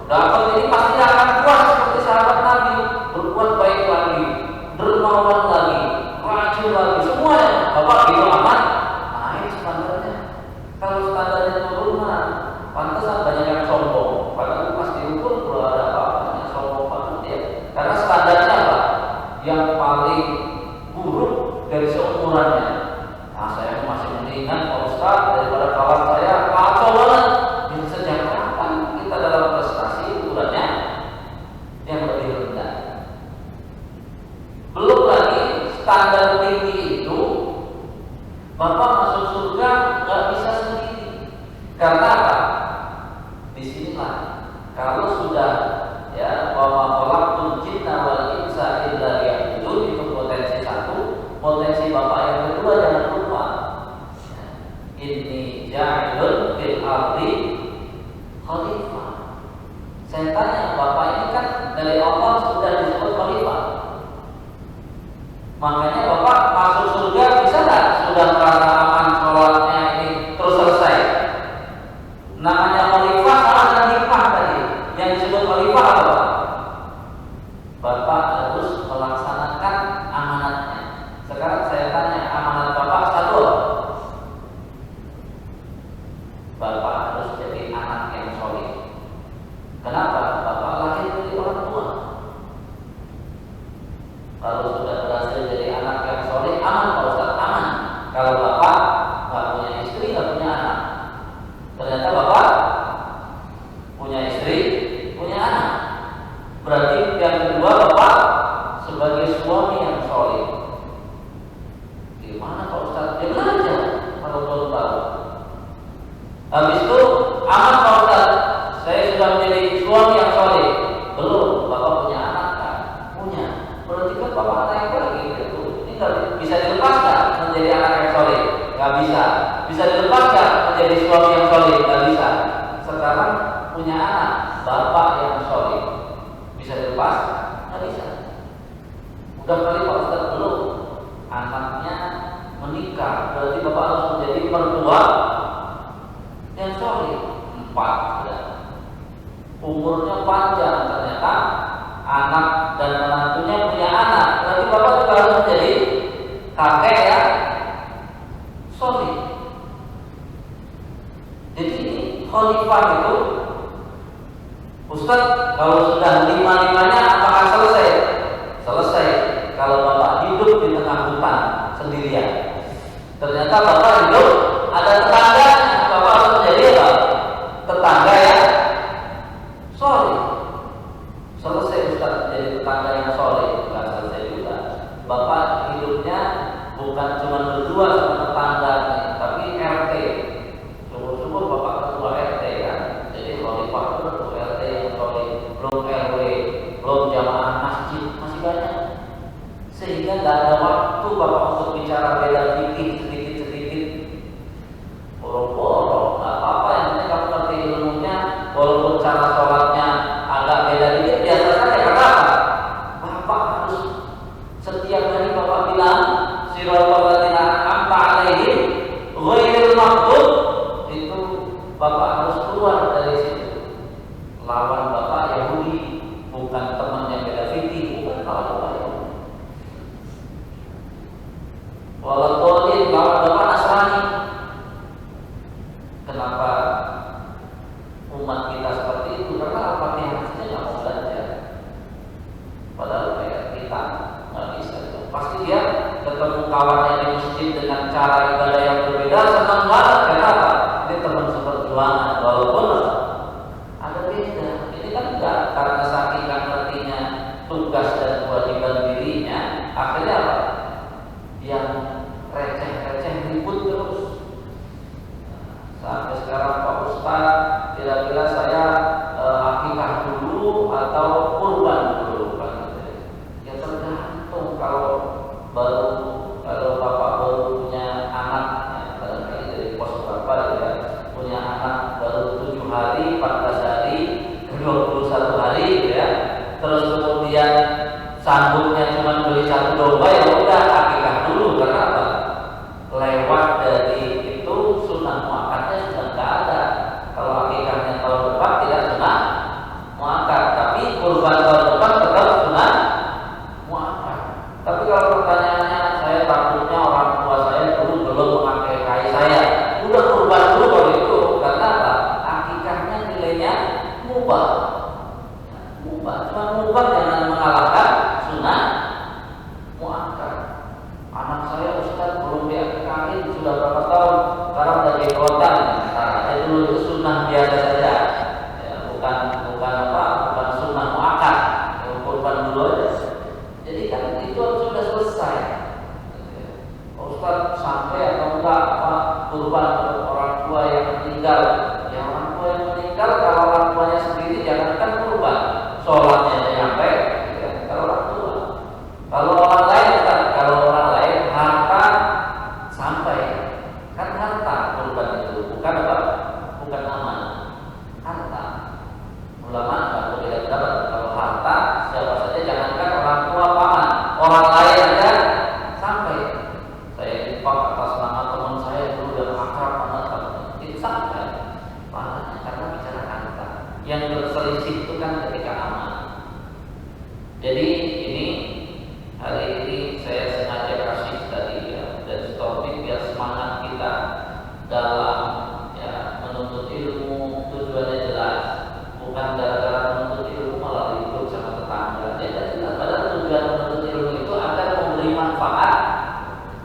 Dapat ini pasti akan puas seperti sahabat Nabi, berbuat baik lagi, dermawan lagi, rajin lagi, semuanya. Bapak gitu aman, naik standarnya. Kalau standarnya turun, pantesan banyak yang sombong. Padahal pas diukur belum ada apa-apanya, sombong banget ya. Karena standarnya apa? Yang paling buruk dari seumurannya. Nah saya masih mendingan Pak Ustaz daripada kawan saya, kacau banget. Ini sejak kapan kita dalam prestasi ukurannya yang lebih rendah? Belum lagi standar tinggi itu, Bapak masuk surga nggak bisa sendiri. Karena apa? Disinilah kalau sudah ya bahwa khalaqtul jinna wal insa illa liya'budun, itu potensi satu. Potensi Bapak yang kedua jangan lupa, inni ja'ilun fil ardi khalifah. Setan tanya, bapak ini kan dari Allah sudah disebut khalifah. Makanya bapak masuk surga bisa nggak? Sudah merasa aman sholatnya ini terus selesai. Namanya khalifah sama dengan hikmah tadi. Yang disebut khalifah apa? Bapak harus melaksanakan amanatnya. Sekarang saya tanya, amanat bapak satu, bapak harus jadi anak yang soleh. Kenapa? Bapak lahir dari orang tua. Kalau sudah berhasil jadi anak yang soleh, aman Pak Ustaz, aman. Kalau bapak nggak punya istri, nggak punya anak, ternyata bapak punya istri, punya anak, berarti yang kedua bapak sebagai suami yang soleh. Gimana Pak Ustaz? Ya belajar kalau belum tahu. Habis itu aman Pak Ustaz, saya sudah menjadi suami yang soleh. Belum, bapak punya anak kan? Punya. Berarti kan bapak naik lagi gitu. Ini nggak bisa dilepaskan menjadi anak yang soleh. Nggak bisa. Bisa dilepaskan menjadi suami yang soleh. Nggak bisa. Sekarang punya anak, bapak yang soleh. Bisa dilepas? Nggak bisa. Udah kali Pak Ustaz belum. Anaknya menikah, berarti bapak harus menjadi mertua yang soleh. 4 sudah. Umurnya panjang, ternyata anak dan menantunya punya anak, berarti bapak juga harus menjadi kakek ya soleh. Jadi ini khalifah itu, Ustaz, kalau sudah 5-5-nya apakah selesai? Selesai. Kalau bapak hidup di tengah hutan sendirian, ternyata bapak hidup ada tetangga, bapak harus menjadi apa? Tetangga ya soleh. Selesai Ustaz jadi tetangga yang soleh? Bukan selesai juga. Bapak hidupnya bukan cuma berdua sama tetangga, tapi RT. Syukur-syukur bapak ketua RT kan. Jadi khalifah itu ketua RT yang soleh, belum RW, belum jamaah masjid, masih banyak. Sehingga nggak ada waktu bapak untuk bicara beda fikih sedikit-sedikit. Boro-boro, nggak apa-apa, yang penting kamu ngerti ilmunya. Walaupun cara sholatnya agak beda dikit, biasa saja. Kenapa? Bapak harus setiap hari bapak bilang siratal ladzina an'amta 'alaihim ghairil maghdub. Itu bapak harus keluar dari situ. Lawan bapak Yahudi, bukan teman yang beda fikih, bukan lawan bapak Yahudi. Walaupun lawan bapak Nasrani. Kenapa umat kita seperti itu? Karena Al-Fatihah saja nggak mau belajar. Padahal kayak kita nggak bisa. Pasti dia ketemu kawannya di masjid dengan cara ibadah yang berbeda, senang banget. Kenapa? Ini teman seperjuangan. Walaupun ada beda. Ini kan enggak, karena saking nggak ngertinya tugas dan kewajiban dirinya. Akhirnya apa? Yang receh-receh ribut terus. Sampai sekarang Pak Ustaz, kira-kira saya akikah dulu atau kurban dulu kan? Ya tergantung. Kalau bapak baru punya anak, ya, barangkali dari pos bapak ya, punya anak baru 7 hari, 14 hari, 21 hari ya, terus kemudian sambutnya cuma beli 1 domba, ya udah akikah dulu. Karena apa? Lewat dari itu sunnah muakkadnya sudah nggak ada. Kalau akikahnya tahun depan tidak sunnah muakkad, tapi kurban tahun depan tetap sunnah muakkad. Tapi kalau pertanyaannya, saya takutnya orang tua saya dulu belum mengakikahi saya, udah kurban dulu kalau itu. Karena apa? Akikahnya nilainya mubah. Cuma mubah jangan mengalahkan sunnah muakkad. Anak saya Ustaz belum diakikahin sudah berapa tahun, sekarang udah dikotan. Nah, dulu itu sunnah biasa saja, ya, bukan sunnah muakkad, kurban dulu aja. Jadi kan itu sudah selesai. Ustaz sampai atau enggak kurban untuk orang tua yang meninggal? Ya orang tua yang meninggal, kalau orang tuanya sendiri jangankan kurban, sholatnya aja nyampe Jadi ini hari ini saya sengaja kasih tadi ya, dan topik biar semangat kita dalam ya menuntut ilmu, tujuannya jelas, bukan gara-gara menuntut ilmu malah ribut sama tetangga. Ya jelas, padahal tujuan menuntut ilmu itu agar memberi manfaat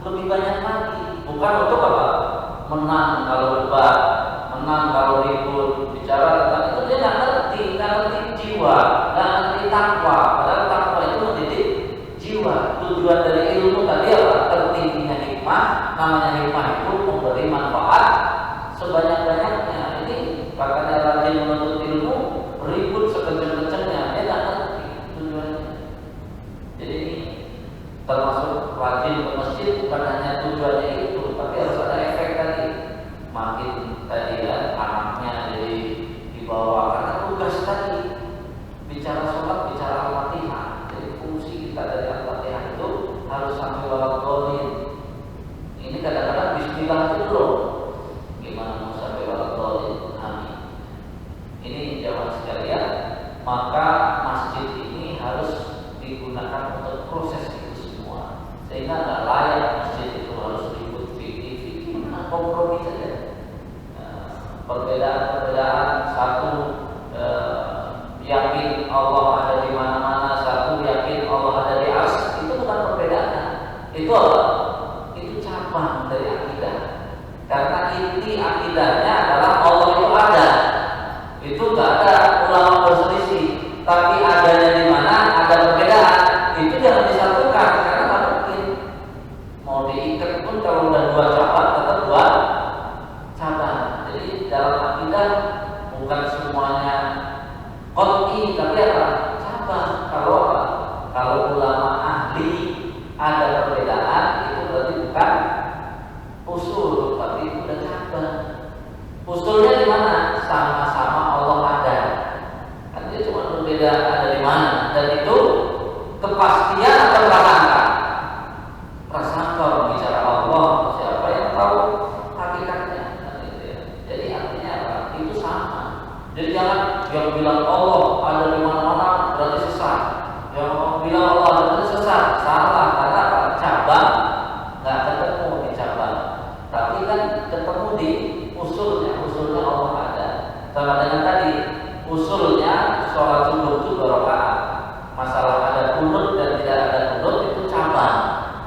lebih banyak lagi, bukan untuk apa? Menang kalau debat, menang kalau ribut, bicara tentang itu dia nggak ngerti jiwa, nggak ngerti takwa. Padahal takwa itu mendidik jiwa. Tujuan dari ilmu tadi apa? Tertingginya hikmah. Namanya hikmah itu memberi manfaat sebanyak-banyaknya. Ini makanya rajin menuntut ilmu, ribut sekencang-kencangnya, dia nggak ngerti tujuannya. Jadi ini termasuk rajin ke masjid bukan hanya tujuannya itu, tapi harus ada efek tadi. Makin tadi ya anaknya jadi dibawa karena tugas tadi. Bicara sholat, bicara Al-Fatihah. Jadi fungsi kita dari Al-Fatihah itu harus sampai waladhdallin. Ini kadang-kadang bismillah itu belum. Gimana mau sampai waladhdallin? Amin. Ini jamaah sekalian, maka masjid ini harus digunakan untuk proses itu semua. Sehingga nggak layak masjid itu harus ribut fikih, kompromi saja. Perbedaan satu yakin Allah ada di mana-mana, satu yakin Allah ada di arsy, itu bukan perbedaan. Itu apa? Itu cabang dari akidah. Karena inti akidahnya adalah Allah itu ada. Itu nggak ada ulama berselisih. Tapi adanya di mana ada perbedaan, itu jangan disatukan karena nggak mungkin. Mau diikat pun kalau udah dua cabang tetap dua cabang. Jadi dalam akidah bukan semuanya qat'i, tapi apa? Cabang. Kalau apa? Kalau ulama ahli ada perbedaan, itu berarti bukan usul, tapi itu udah cabang. Usulnya di mana? Sama-sama Allah ada. Kan dia cuma berbeda ada di mana. Dan itu kepastian atau prasangka? Prasangka bicara Allah, siapa yang tahu hakikatnya? Jadi artinya apa? Itu sama. Jadi jangan yang bilang Allah ada di mana-mana berarti sesat. Yang bilang Allah ada berarti sesat, salah. Karena apa? Cabang nggak ketemu di cabang, tapi kan ketemu di usulnya. Usulnya Allah ada. Sama dengan tadi usulnya sholat subuh itu 2 rakaat. Masalah ada kunut dan tidak ada kunut itu cabang.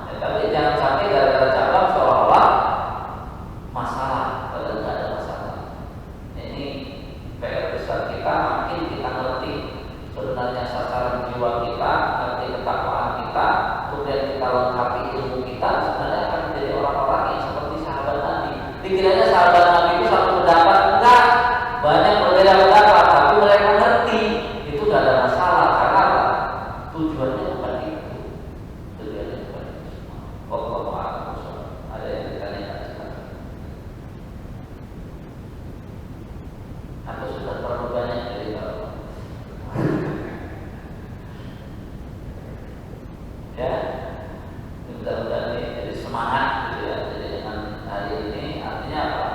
Ya, tapi jangan sampai gara-gara cabang seolah-olah masalah, padahal nggak ada masalah. Ini PR besar kita, makin kita ngerti sebenarnya sasaran jiwa kita, ngerti ketakwaan kita, kemudian kita lengkapi ilmu kita, sebenarnya akan menjadi orang-orang yang seperti sahabat Nabi. Dikiranya sahabat Nabi itu satu pendapat, enggak, banyak berbeda pendapat, tapi mereka ngerti itu nggak ada masalah. Karena apa? Tujuannya bukan itu. Tujuannya bukan itu semua. Wallahu a'lam. Ada yang ditanyakan sekarang? Atau sudah terlalu banyak jadi tahu? Ya, mudah-mudahan ini jadi semangat gitu ya. Jadi dengan hari ini artinya apa?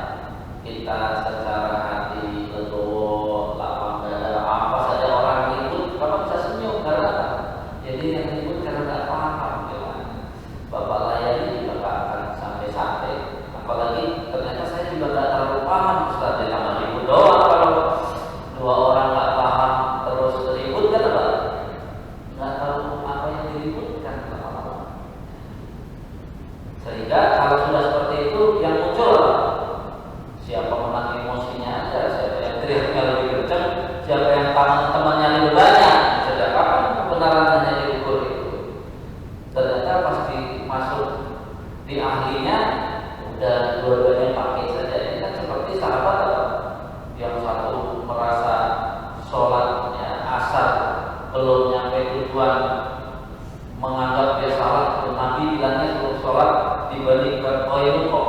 Kita secara hati legowo, lapang dada, apa saja orang ribut, Bapak bisa senyum karena apa? Jadi yang ribut karena nggak paham, ya. Bapak layani juga nggak akan sampai-sampai. Apalagi ternyata saya juga nggak terlalu paham, Ustaz, dia tambah ribut doang. Kalau 2 orang nggak paham terus ribut kan apa? Nggak tahu apa yang diributkan lama-lama. Sehingga kalau sudah seperti itu yang muncul apa? Siapa menang emosinya aja, siapa yang teriaknya lebih kencang, siapa yang temannya lebih banyak. Sejak kapan kebenaran hanya diukur itu? Ternyata pasti masuk di ahlinya udah dua-duanya pakai saja. Ini kan seperti sahabat apa? Yang satu merasa sholatnya asar belum nyampe tujuan, menganggap dia salah. Nabi bilangnya suruh sholat dibandingkan kok.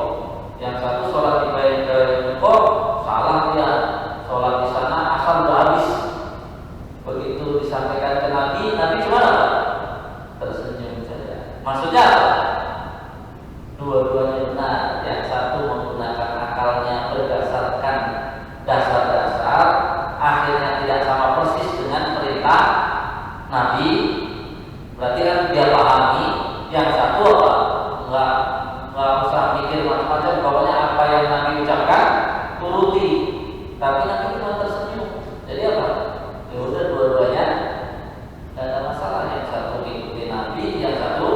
Yang satu sholat dibandingkan kok salah dia. Sholat di sana asal udah habis. Begitu disampaikan ke Nabi, Nabi cuma apa? Tersenyum saja. Maksudnya apa? Dua-duanya benar. Yang satu menggunakan akalnya berdasarkan dasar-dasar, akhirnya tidak sama persis dengan perintah Nabi. Berarti kan dia pahami, yang satu apa? Nggak usah mikir macam-macam, pokoknya apa yang Nabi ucapkan turuti. Tapi Nabi cuma tersenyum. Jadi apa? Ya udah dua-duanya tidak ada masalah. Yang satu mengikuti Nabi, yang satu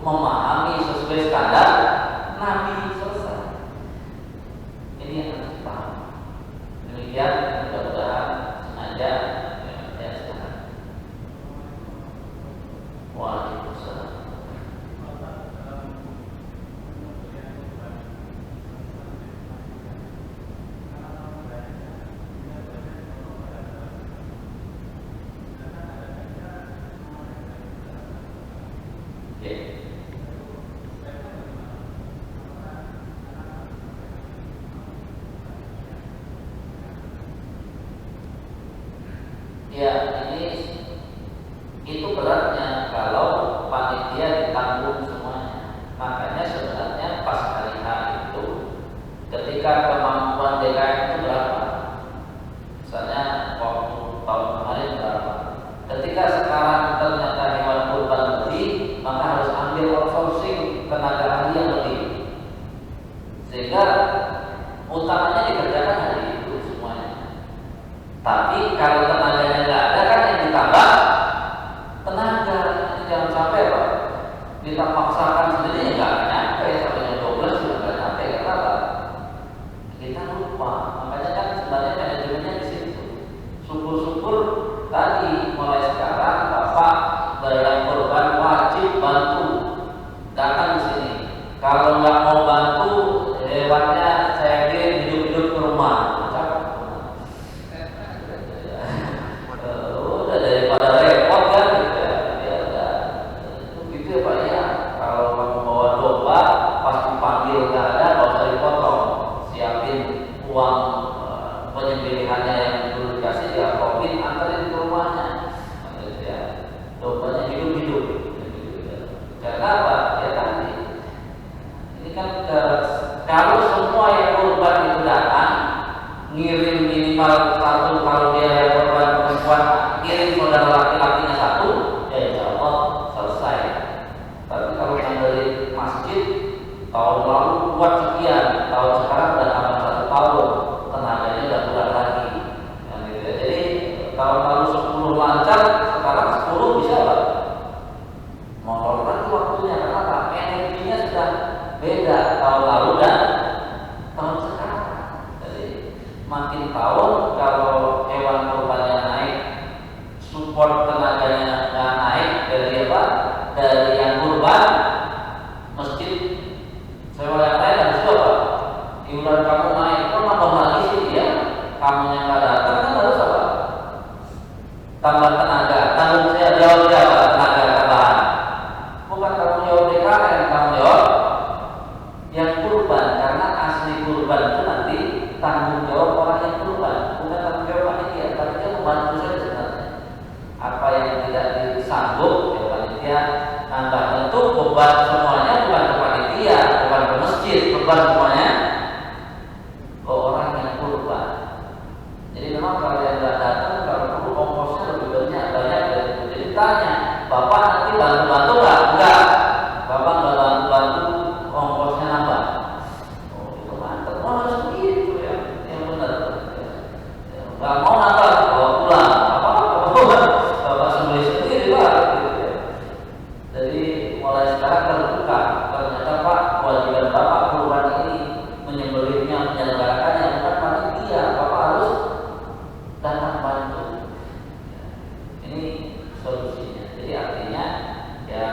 memahami sesuai standar Nabi, selesai. Ini yang harus dipahami. Demikian, mudah-mudahan sengaja ya sekarang. Waalaikumsalam. Ya, itu beratnya kalau panitia ditanggung semuanya. Makanya sebenarnya pas hari H itu, ketika kemampuan DKM itu berapa? Misalnya waktu tahun kemarin berapa? Ketika sekarang ternyata hewan kurban lebih, maka harus ambil outsourcing tenaga ahli yang lebih, sehingga utamanya dikerjakan hari itu semuanya. Tapi kalau tenaganya nggak ada, kan yang ditambah tenaga. Ini jangan sampai Pak, kita paksakan sendiri nggak nyampe, sampai jam 12 juga nggak nyampe. Kenapa? Kita lupa. Makanya kan sebenarnya manajemennya di situ. Syukur-syukur tadi mulai sekarang Bapak beryang korban wajib bantu, datang di sini. Kalau nggak mau bantu, hewannya saya kirim hidup-hidup ke rumah. Daripada repot kan gitu ya. Ya udah. Itu gitu ya Pak ya. Kalau kamu bawa domba, pas dipanggil nggak ada, nggak usah dipotong. Siapin uang penyembelihannya yang dulu dikasih, ya kopi anterin ke rumahnya. Gitu ya. Dombanya hidup-hidup. Karena apa? Ya tadi. Ini kan kalau semua yang korban itu datang, ngirim minimal satu, kalau dia korban perempuan kirim saudara laki-lakinya satu, ya insya Allah selesai. Tapi kalau yang dari masjid tahun lalu buat sekian, tahun sekarang udah tambah 1 tahun, tenaganya udah kurang lagi. Jadi tahun lalu 10 lancar, sekarang 10 bisa lah. Molor lagi waktunya, kenapa? Energinya sudah beda tahun lalu dan tahun sekarang. Jadi makin tahun kalau hewan kurbannya naik, support tenaganya nggak naik, dari apa? Dari yang kurban, masjid sewa yang lain harus apa? Iuran kamu naik, kok nambah lagi sih ya? Kamu yang nggak datang kan harus apa? Tambah tenaga, tanggung saya jawab siapa? Tenaga tambahan. Bukan kamu jawab DKM, kamu jawab yang kurban, karena asli kurban itu nanti tanggung jawab orang yang kurban, bukan tanggung jawab panitia. Panitia membantu saja sebenarnya. Apa yang tidak disanggup, ya panitia nambah. Tentu beban semuanya bukan ke panitia, bukan ke masjid, beban semuanya ke orang yang kurban. Jadi memang kalau yang nggak datang, kalau perlu ongkosnya lebih banyak dari itu. Jadi tanya, Bapak nanti bantu-bantu nggak? Enggak. Bapak nggak bantu-bantu, ongkosnya nambah. Oh itu mantap, harus begitu ya, yang benar. Nggak mau nambah, bawa pulang. Bapak sendiri Pak. Jadi mulai sekarang terbuka, ternyata Pak, kewajiban Bapak kurban ini menyembelihnya, menyelenggarakannya bukan panitia. Bapak harus datang bantu. Ini solusinya. Jadi artinya ya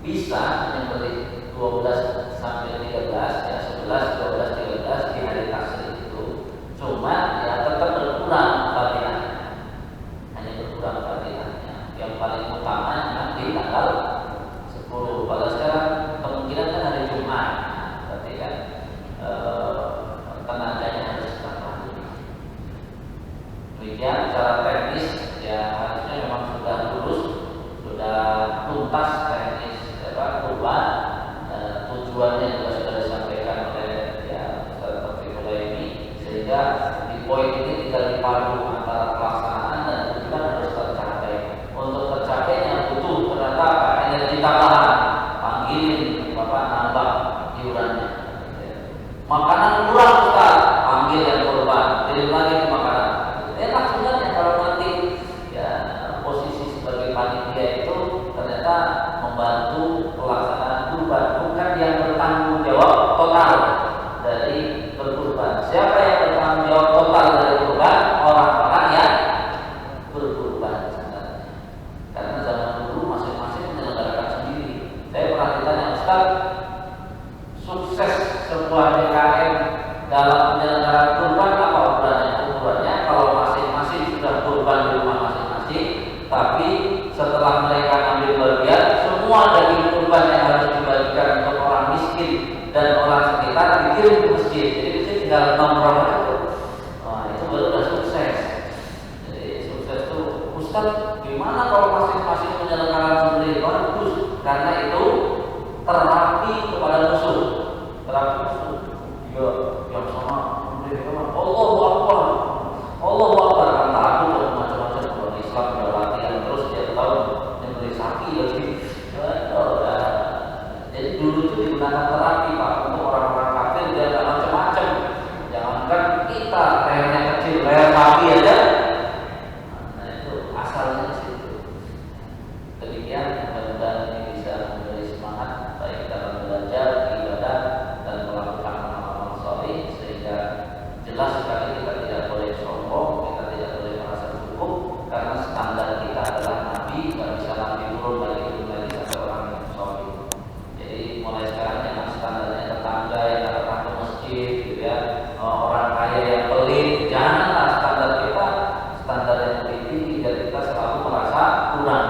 bisa menyembelih 12 sampai 13, ya 11, 12, 13 di hari tasrik itu. Cuma ya tetap berkurang fatihahnya. Hanya berkurang fatihahnya. Yang paling utama nanti tanggal 10. Pada sekarang kemungkinan kan hari Jumat. Berarti kan tenaganya harus tambah. Demikian secara teknis ya harusnya memang sudah lulus, sudah tuntas teknis kurban. Tujuannya juga sudah disampaikan oleh ya Ustaz Taufik ini, sehingga di poin ini tinggal dipadu antara pelaksanaan dan tujuan harus tercapai. Untuk tercapainya butuh Ustaz, sukses sebuah DKM dalam penyelenggaraan kurban apa ukurannya? Ukurannya kalau masing-masing sudah kurban di rumah masing-masing, tapi setelah mereka ambil bagian, semua daging kurban yang harus dibagikan untuk orang miskin dan orang sekitar dikirim ke masjid. Jadi masjid tinggal nomor itu. Nah, itu baru udah sukses. Jadi sukses itu, Ustaz, gimana kalau masing-masing penyelenggaraan sendiri? Bagus, karena itu terapi kepada musuh. Terapi musuh. Ya, yang sama Allahu Akbar. Allahu Akbar, kan takut dan macam-macam. Kalau Islam udah latihan terus dia tahu nyembelih sapi lagi. Jadi dulu itu digunakan terapi Pak untuk orang-orang kafir dia ada macam-macam. Jangankan kita lehernya kecil, leher sapi aja. Nah itu asalnya di situ. Demikian mudah-mudahan ini bisa memberi semangat baik dalam belajar, ibadah dan melakukan amal-amal saleh sehingga jelas sekali kita tidak boleh sombong, kita tidak boleh merasa cukup karena standar kita adalah Nabi, nggak bisa Nabi turun lagi sampai orang yang soleh. Jadi mulai sekarang jangan standarnya tetangga yang datang ke masjid, gitu ya, orang kaya yang pelit, janganlah standar kita standar yang lebih tinggi, biar kita selalu merasa kurang.